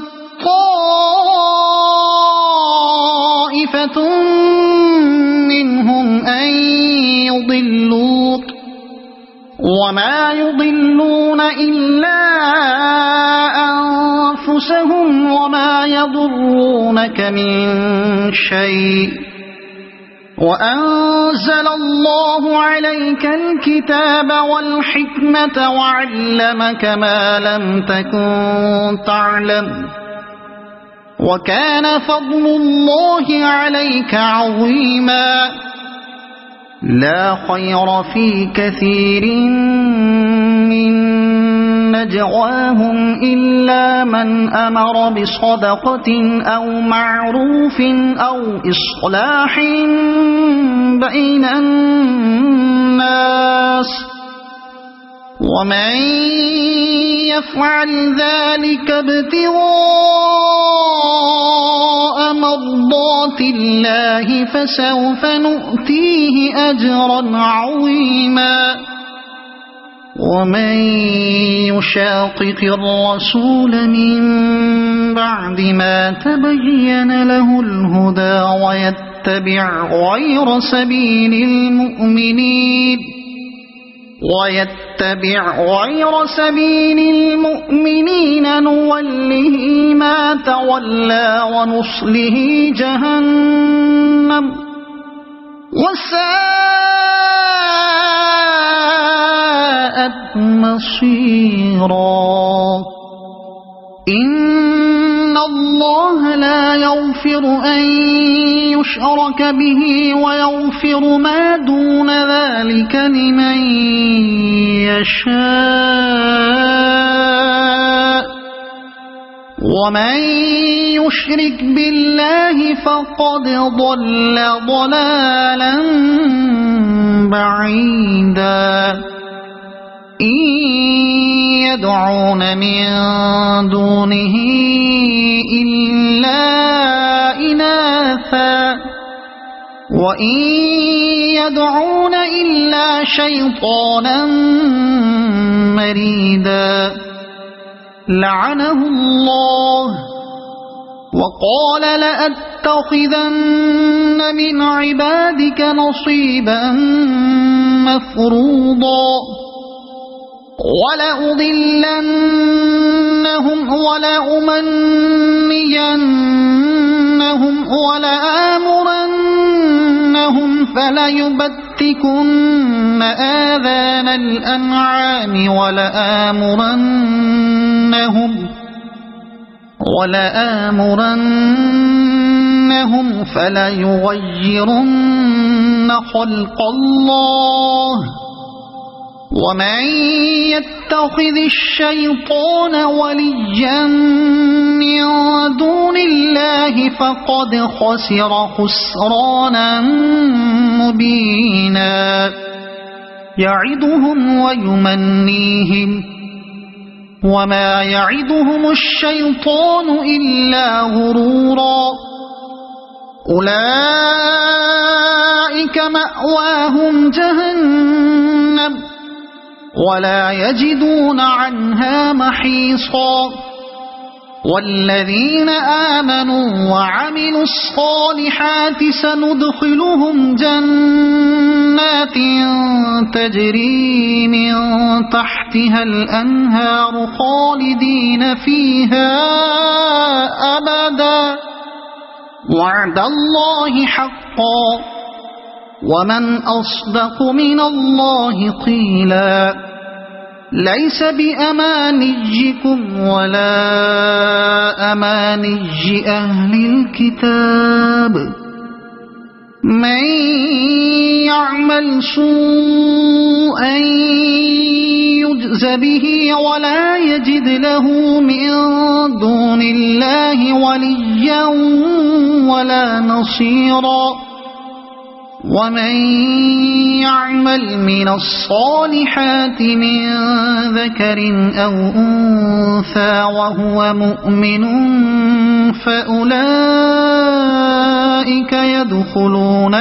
طائفة منهم أن يضلوك وما يضلون إلا أنفسهم وما يضرونك من شيء وأنزل الله عليك الكتاب والحكمة وعلمك ما لم تكن تعلم وكان فضل الله عليك عظيما لا خير في كثير من نجواهم إلا من أمر بصدقة أو معروف أو إصلاح بين الناس ومن يفعل ذلك ابتغاء مرضات الله فسوف نؤتيه أجرا عظيما ومن يشاقق الرسول من بعد ما تبين له الهدى ويتبع غير سبيل المؤمنين نوله ما تولى ونصله جهنم وساءت مصيرا. إن الله لا يغفر أن يشرك به ويغفر ما دون ذلك لمن يشاء ومن يشرك بالله فقد ضل ضلالا بعيدا. إن يدعون من دونه إلا إناثا وإن يدعون إلا شيطانا مريدا لعنه الله وقال لأتخذن من عبادك نصيبا مفروضا ولأضلنهم ولأمنينهم ولآمرنهم فليبتكن آذان الأنعام ولآمرنهم فليغيرن خلق الله ومن يتخذ الشيطان وليا من دون الله فقد خسر خسرانا مبينا. يعدهم ويمنيهم وما يعدهم الشيطان إلا غرورا. أولئك مأواهم جهنم ولا يجدون عنها محيصا. والذين آمنوا وعملوا الصالحات سندخلهم جنات تجري من تحتها الأنهار خالدين فيها أبدا وعد الله حقا ومن أصدق من الله قيلا. ليس بأمانيكم ولا أماني أهل الكتاب من يعمل سوءا يجز به ولا يجد له من دون الله وليا ولا نصيرا. ومن يعمل من الصالحات من ذكر أو أنثى وهو مؤمن فأولئك يدخلون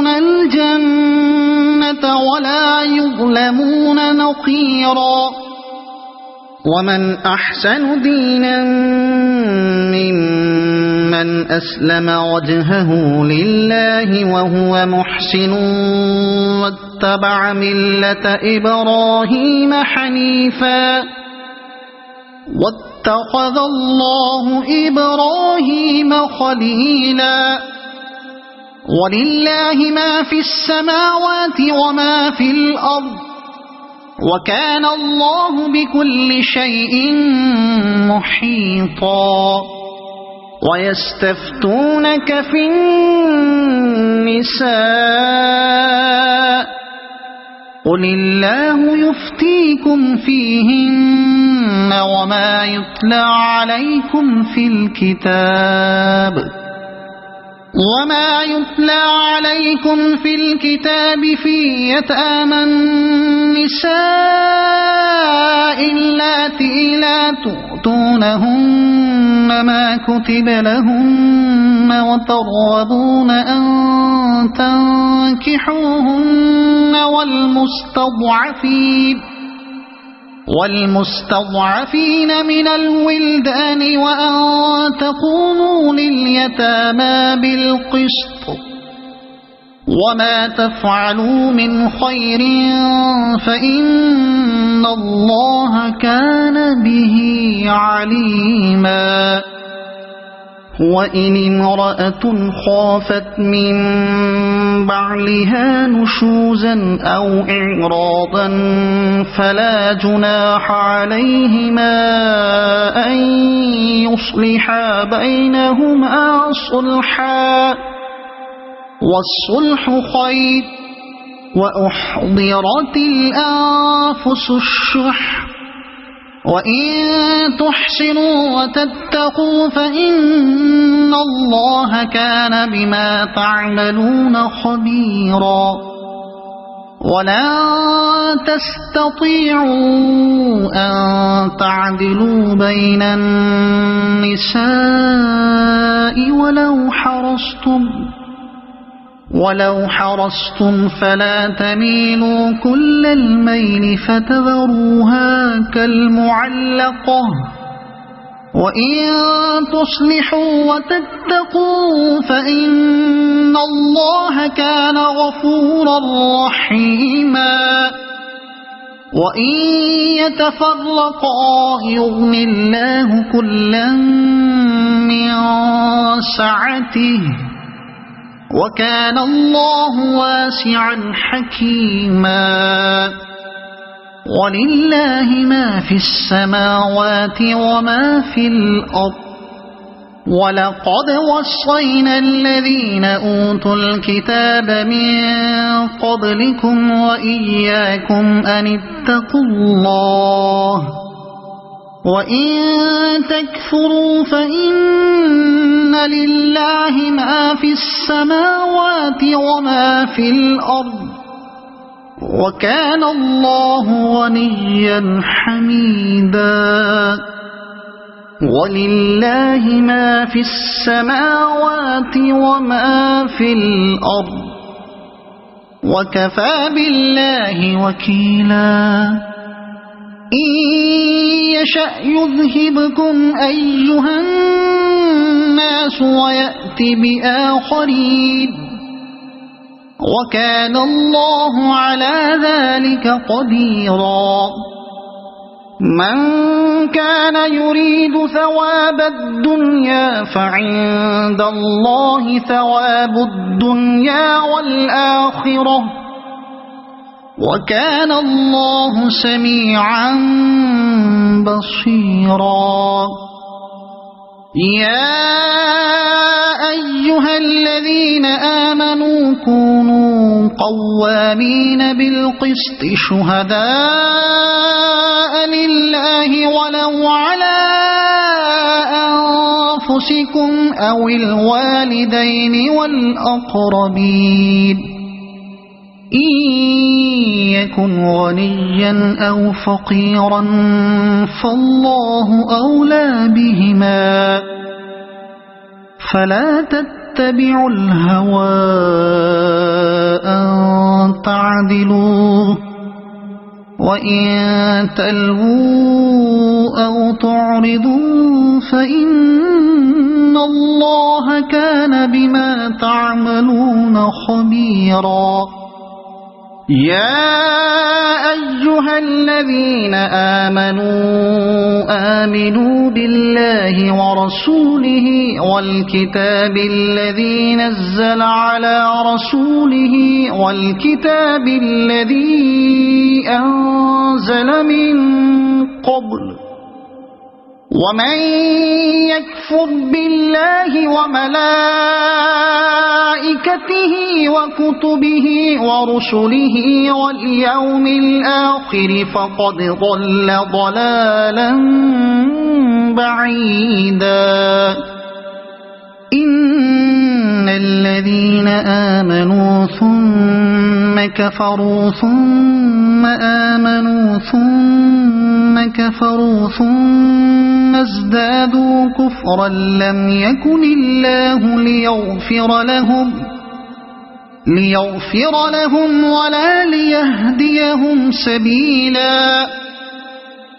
الجنة ولا يظلمون نقيرا. ومن أحسن دينا ممن أسلم وجهه لله وهو محسن واتبع ملة إبراهيم حنيفا واتخذ الله إبراهيم خليلا. ولله ما في السماوات وما في الأرض وكان الله بكل شيء محيطا. ويستفتونك في النساء قل الله يفتيكم فيهن وما يتلى عليكم في الكتاب في يتامى اللاتي لا تؤتونهن ما كتب لهن وترغبون أن تنكحوهن والمستضعفين من الولدان وأن تقوموا لليتامى بالقسط وما تفعلوا من خير فإن الله كان به عليما وإن امرأة خافت من بعلها نشوزا أو إعراضا فلا جناح عليهما أن يصلحا بينهما صلحا والصلح خير وأحضرت الأنفس الشح وإن تحسنوا وتتقوا فإن الله كان بما تعملون خبيرا ولن تستطيعوا أن تعدلوا بين النساء ولو حرصتم فلا تميلوا كل الميل فتذروها كالمعلقة وإن تصلحوا وتتقوا فإن الله كان غفورا رحيما وإن يتفرقا يغن الله كلا من سعته وكان الله واسعا حكيما ولله ما في السماوات وما في الأرض ولقد وصينا الذين أوتوا الكتاب من قبلكم وإياكم أن اتقوا الله وإن تكفروا فإن لله ما في السماوات وما في الأرض وكان الله غنيا حميدا ولله ما في السماوات وما في الأرض وكفى بالله وكيلا إن يشأ يذهبكم أيها الناس ويأت بآخرين وكان الله على ذلك قديرا من كان يريد ثواب الدنيا فعند الله ثواب الدنيا والآخرة وكان الله سميعا بصيرا يا أيها الذين آمنوا كونوا قوامين بالقسط شهداء لله ولو على أنفسكم أو الوالدين والأقربين إن يكن غنيا أو فقيرا فالله أولى بهما فلا تتبعوا الهوى أن تعدلوا وإن تلووا أو تعرضوا فإن الله كان بما تعملون خبيرا يا أيها الذين آمنوا بالله ورسوله والكتاب الذي نزل على رسوله والكتاب الذي أنزل من قبل ومن يكفر بالله وملائكته وكتبه ورسله واليوم الآخر فقد ضل ضلالا بعيدا إن الذين آمنوا ثم كفروا ثم آمنوا ثم كفروا ثم ازدادوا كفرا لم يكن الله ليغفر لهم ولا ليهديهم سبيلا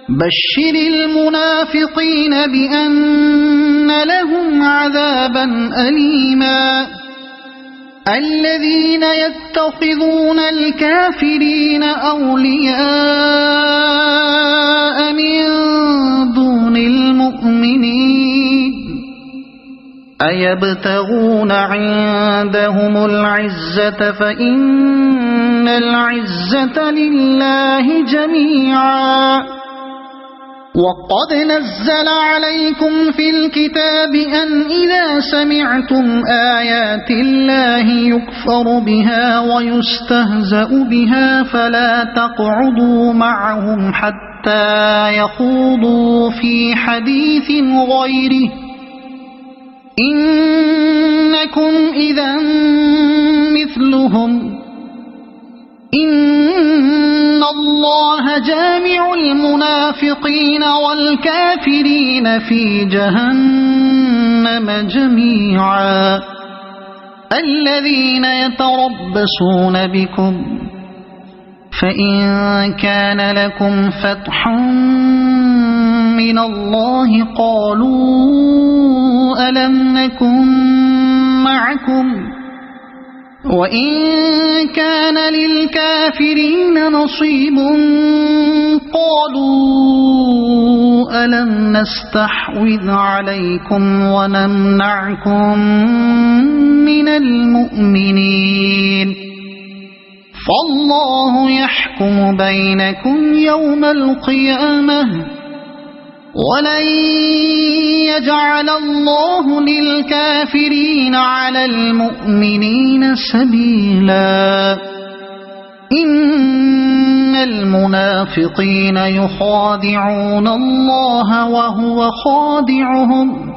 بشر المنافقين بأن لهم عذابا أليما الذين يتخذون الكافرين أولياء من دون المؤمنين أيبتغون عندهم العزة فإن العزة لله جميعا وقد نزل عليكم في الكتاب أن إذا سمعتم آيات الله يكفر بها ويستهزأ بها فلا تقعدوا معهم حتى يخوضوا في حديث غيره إنكم إذا مثلهم إن الله جامع المنافقين والكافرين في جهنم جميعا الذين يتربصون بكم فإن كان لكم فتح من الله قالوا ألم نكن معكم وإن كان للكافرين نصيب قالوا ألم نستحوذ عليكم ونمنعكم من المؤمنين فالله يحكم بينكم يوم القيامة ولن يجعل الله للكافرين على المؤمنين سبيلا إن المنافقين يخادعون الله وهو خادعهم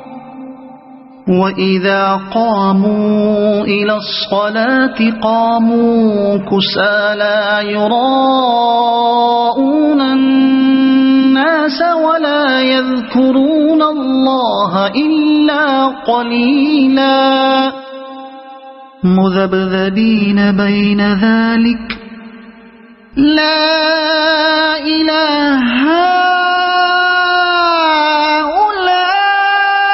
وإذا قاموا إلى الصلاة قاموا كسالى يراءون الناس ولا يذكرون الله إلا قليلا مذبذبين بين ذلك لا إله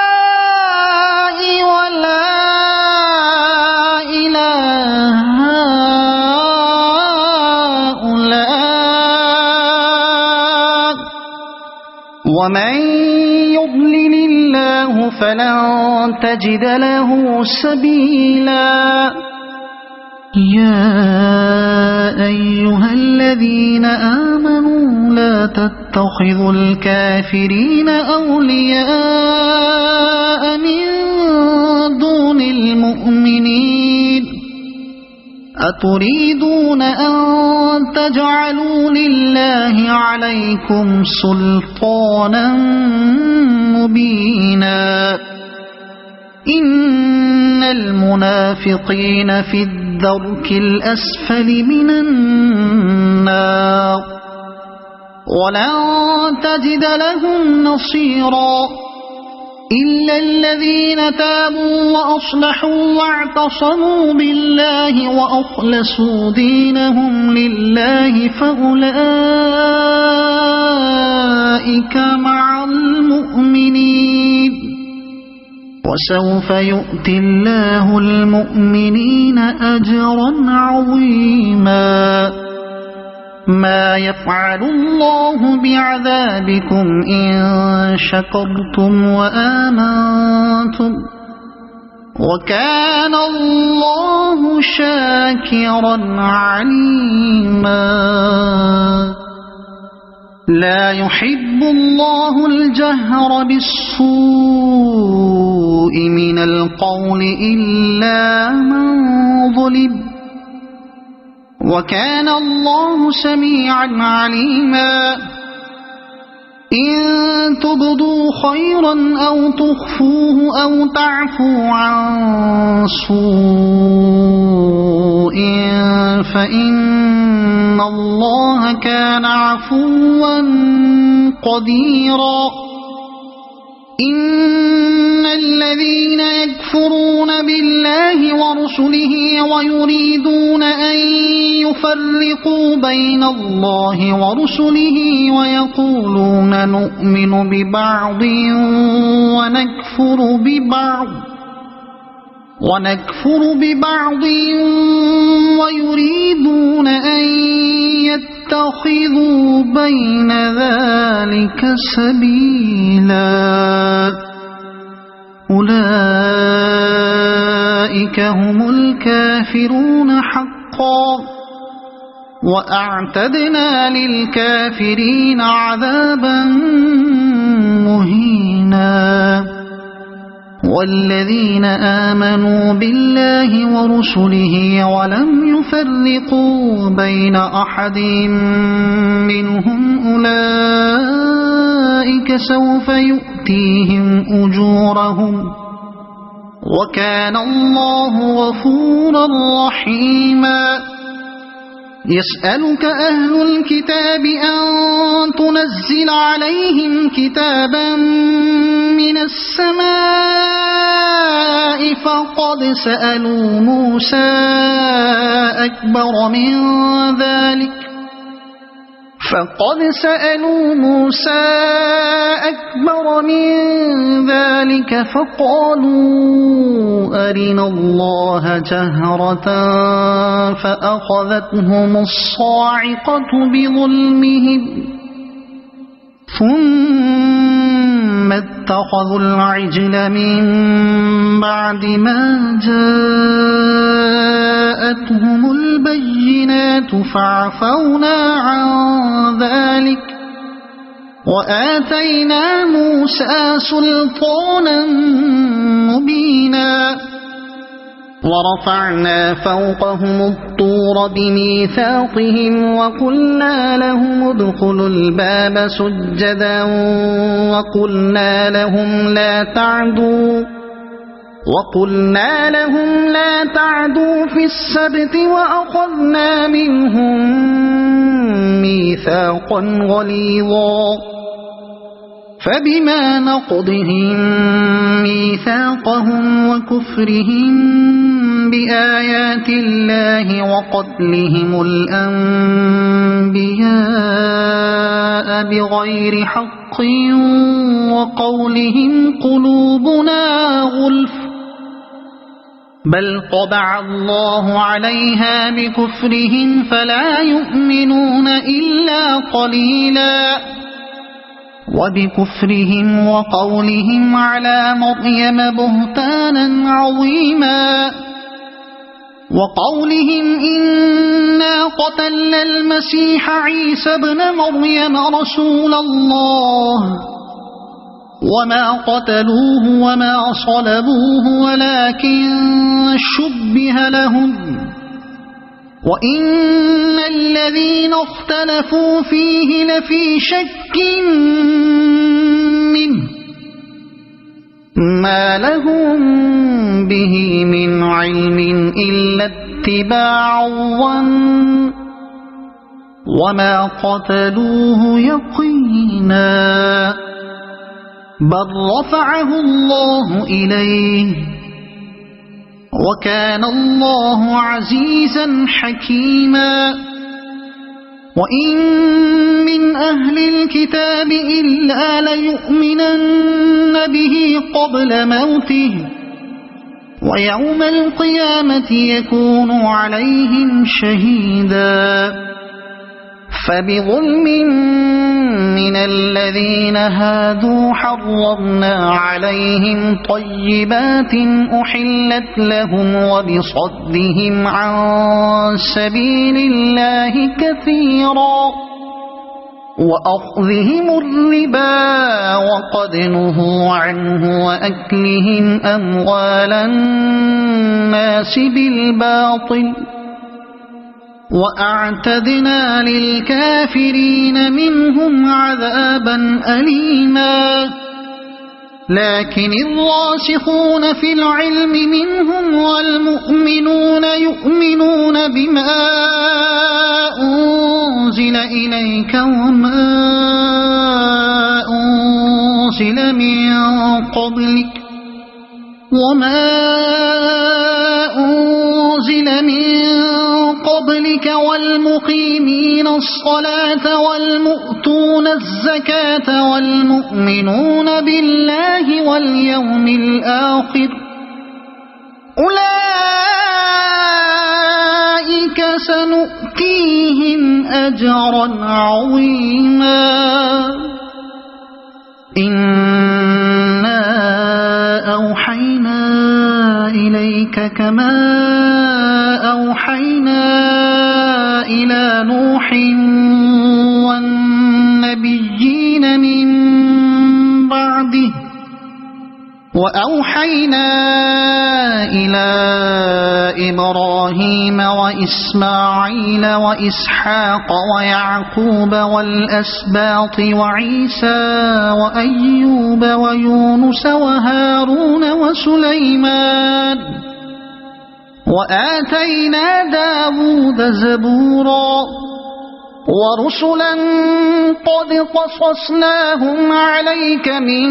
هؤلاء ولا إله هؤلاء ومن يضلل الله فلن تجد له سبيلا يا أيها الذين آمنوا لا تتخذوا الكافرين أولياء من دون المؤمنين أتريدون أن تجعلوا لله عليكم سلطانا مبينا إن المنافقين في الدرك الأسفل من النار ولن تجد لهم نصيرا إلا الذين تابوا وأصلحوا واعتصموا بالله وأخلصوا دينهم لله فأولئك مع المؤمنين وسوف يؤتي الله المؤمنين أجرا عظيما ما يفعل الله بعذابكم إن شكرتم وآمنتم وكان الله شاكرا عليما لا يحب الله الجهر بالسوء من القول إلا من ظلم وكان الله سميعا عليما إن تبدوا خيرا أو تخفوه أو تعفوا عن سوء فإن الله كان عفوا قديرا إن الذين يكفرون بالله ورسله ويريدون أن يفرقوا بين الله ورسله ويقولون نؤمن ببعض ونكفر ببعض ويريدون أن يتخذوا بين ذلك سبيلا أولئك هم الكافرون حقا وأعتدنا للكافرين عذابا مهينا والذين آمنوا بالله ورسله ولم يفرقوا بين أحد منهم أولئك سوف يؤتيهم أجورهم وكان الله غفورا رحيما يسألك أهل الكتاب أن تنزل عليهم كتابا من السماء فقد سألوا موسى أكبر من ذلك فقالوا أرنا الله جهرة فأخذتهم الصاعقة بظلمهم ثم اتخذوا العجل من بعد ما جاءتهم البينات فعفونا عن ذلك وآتينا موسى سلطانا مبينا ورفعنا فوقهم الطور بميثاقهم وقلنا لهم ادخلوا الباب سجدا وقلنا لهم لا تعدوا في السبت وأخذنا منهم ميثاقا غليظا فبما نقضهم ميثاقهم وكفرهم بآيات الله وقتلهم الأنبياء بغير حق وقولهم قلوبنا غلف بل طبع الله عليها بكفرهم فلا يؤمنون إلا قليلا وبكفرهم وقولهم على مريم بهتانا عظيما وقولهم إنا قتلنا المسيح عيسى ابن مريم رسول الله وما قتلوه وما صلبوه ولكن شبه لهم وإن الذين اختلفوا فيه لفي شك منه ما لهم به من علم إلا اتباع الظن وما قتلوه يقينا بل رفعه الله إليه وكان الله عزيزا حكيما وإن من أهل الكتاب إلا ليؤمنن به قبل موته ويوم القيامة يكون عليهم شهيدا فبظلم من الذين هادوا حرمنا عليهم طيبات أحلت لهم وبصدهم عن سبيل الله كثيرا وأخذهم الربا وقد نهوا عنه وأكلهم أموال الناس بالباطل وأعتدنا للكافرين منهم عذابا أليما لكن الراسخون في العلم منهم والمؤمنون يؤمنون بما أنزل إليك وما أنزل من قبلك والمقيمين الصلاة والمؤتون الزكاة والمؤمنون بالله واليوم الآخر أولئك سنؤتيهم أجرا عظيما إنا أوحينا إليك كما أوحينا إلى نوح والنبيين من بعده وأوحينا إلى إبراهيم وإسماعيل وإسحاق ويعقوب والأسباط وعيسى وأيوب ويونس وهارون وسليمان وآتينا داود زبورا ورسلا قد قصصناهم عليك من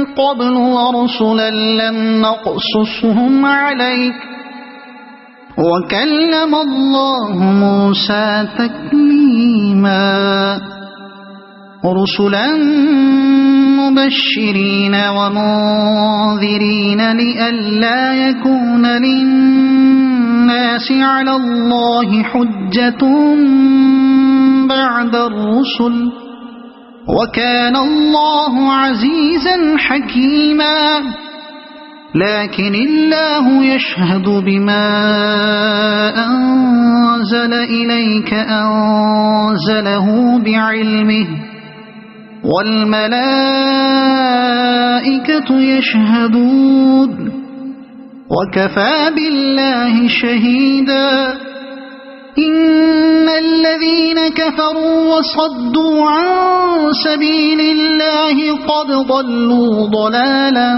قبل ورسلا لم نقصصهم عليك وكلم الله موسى تكليما رسلا مبشرين ومنذرين لئلا يكون للناس على الله حجة بعد الرسل وكان الله عزيزا حكيما لكن الله يشهد بما أنزل إليك أنزله بعلمه والملائكة يشهدون وكفى بالله شهيدا إن الذين كفروا وصدوا عن سبيل الله قد ضلوا ضلالا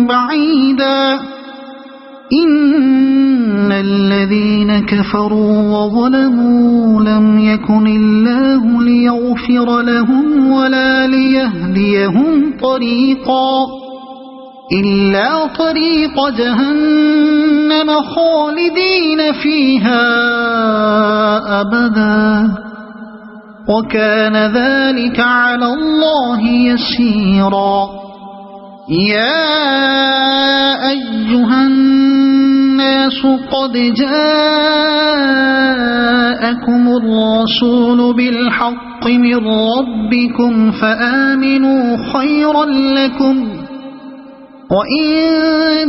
بعيدا إن الذين كفروا وظلموا لم يكن الله ليغفر لهم ولا ليهديهم طريقا إلا طريق جهنم خالدين فيها أبدا وكان ذلك على الله يسيرا يا أيها الناس قد جاءكم الرسول بالحق من ربكم فآمنوا خيرا لكم وإن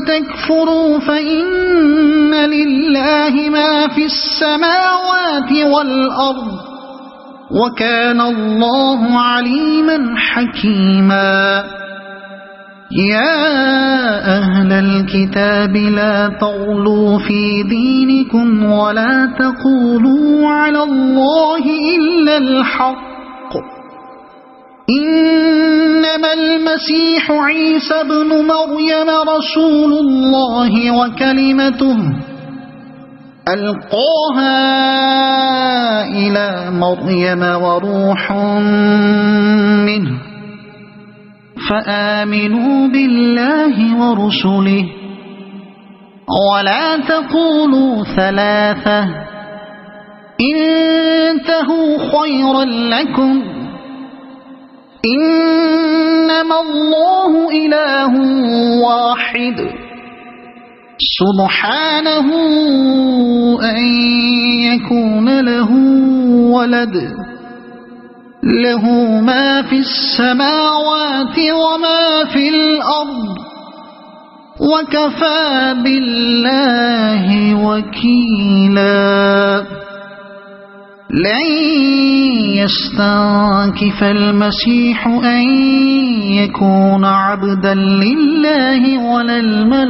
تكفروا فإن لله ما في السماوات والأرض وكان الله عليما حكيما يا أهل الكتاب لا تغلوا في دينكم ولا تقولوا على الله إلا الحق إنما المسيح عيسى ابن مريم رسول الله وكلمته ألقاها إلى مريم وروح منه فآمنوا بالله ورسله ولا تقولوا ثلاثة انتهوا خيرا لكم إنما الله إله واحد سبحانه أن يكون له ولد له ما في السماوات وما في الأرض وكفى بالله وكيلا لن يستنكف المسيح أن يكون عبدا لله ولا الملائكة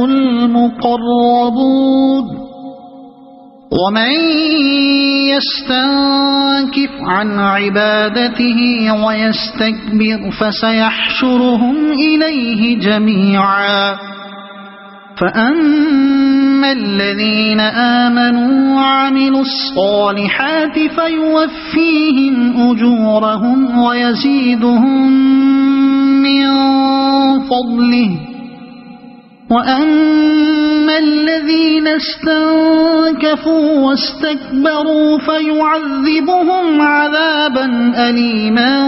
المقربون ومن يستنكف عن عبادته ويستكبر فسيحشرهم إليه جميعا فأما الذين آمنوا وعملوا الصالحات فيوفيهم أجورهم ويزيدهم من فضله وأما الذين استنكفوا واستكبروا فيعذبهم عذابا أليما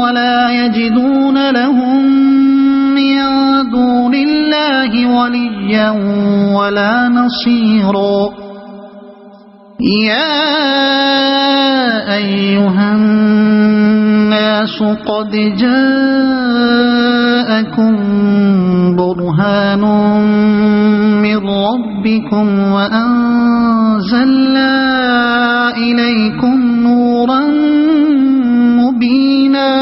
ولا يجدون لهم من دون الله وليا ولا نصيرا يا أيها الناس قد جاءكم برهان من ربكم وأنزلنا إليكم نورا مبينا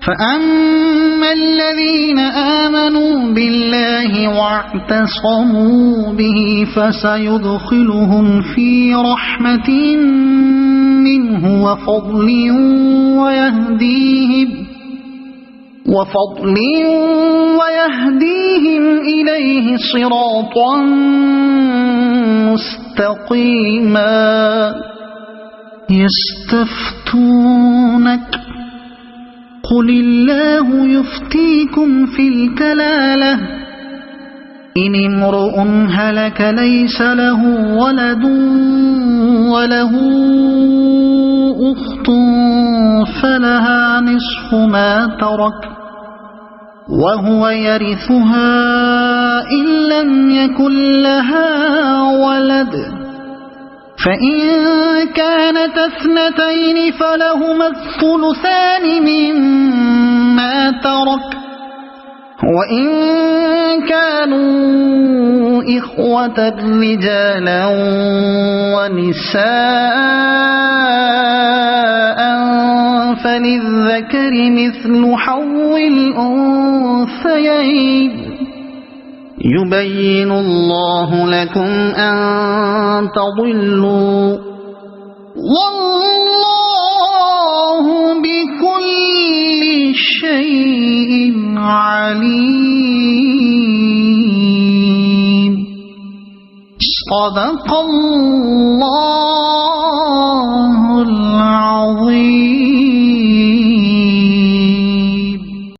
فأما الذين آمنوا بالله واعتصموا به فسيدخلهم في رحمة منه وفضل ويهديهم إليه صراطا مستقيما يستفتونك قل الله يفتيكم في الكلالة إن امرؤ هلك ليس له ولد وله أخت فلها نصف ما ترك وهو يرثها إن لم يكن لها ولد فإن كانت اثنتين فلهما الثلثان مما ترك وإن كانوا إخوة رجالا ونساء فللذكر مثل حظ الأنثيين يبين الله لكم أن تضلوا والله بكل شيء عليم صدق الله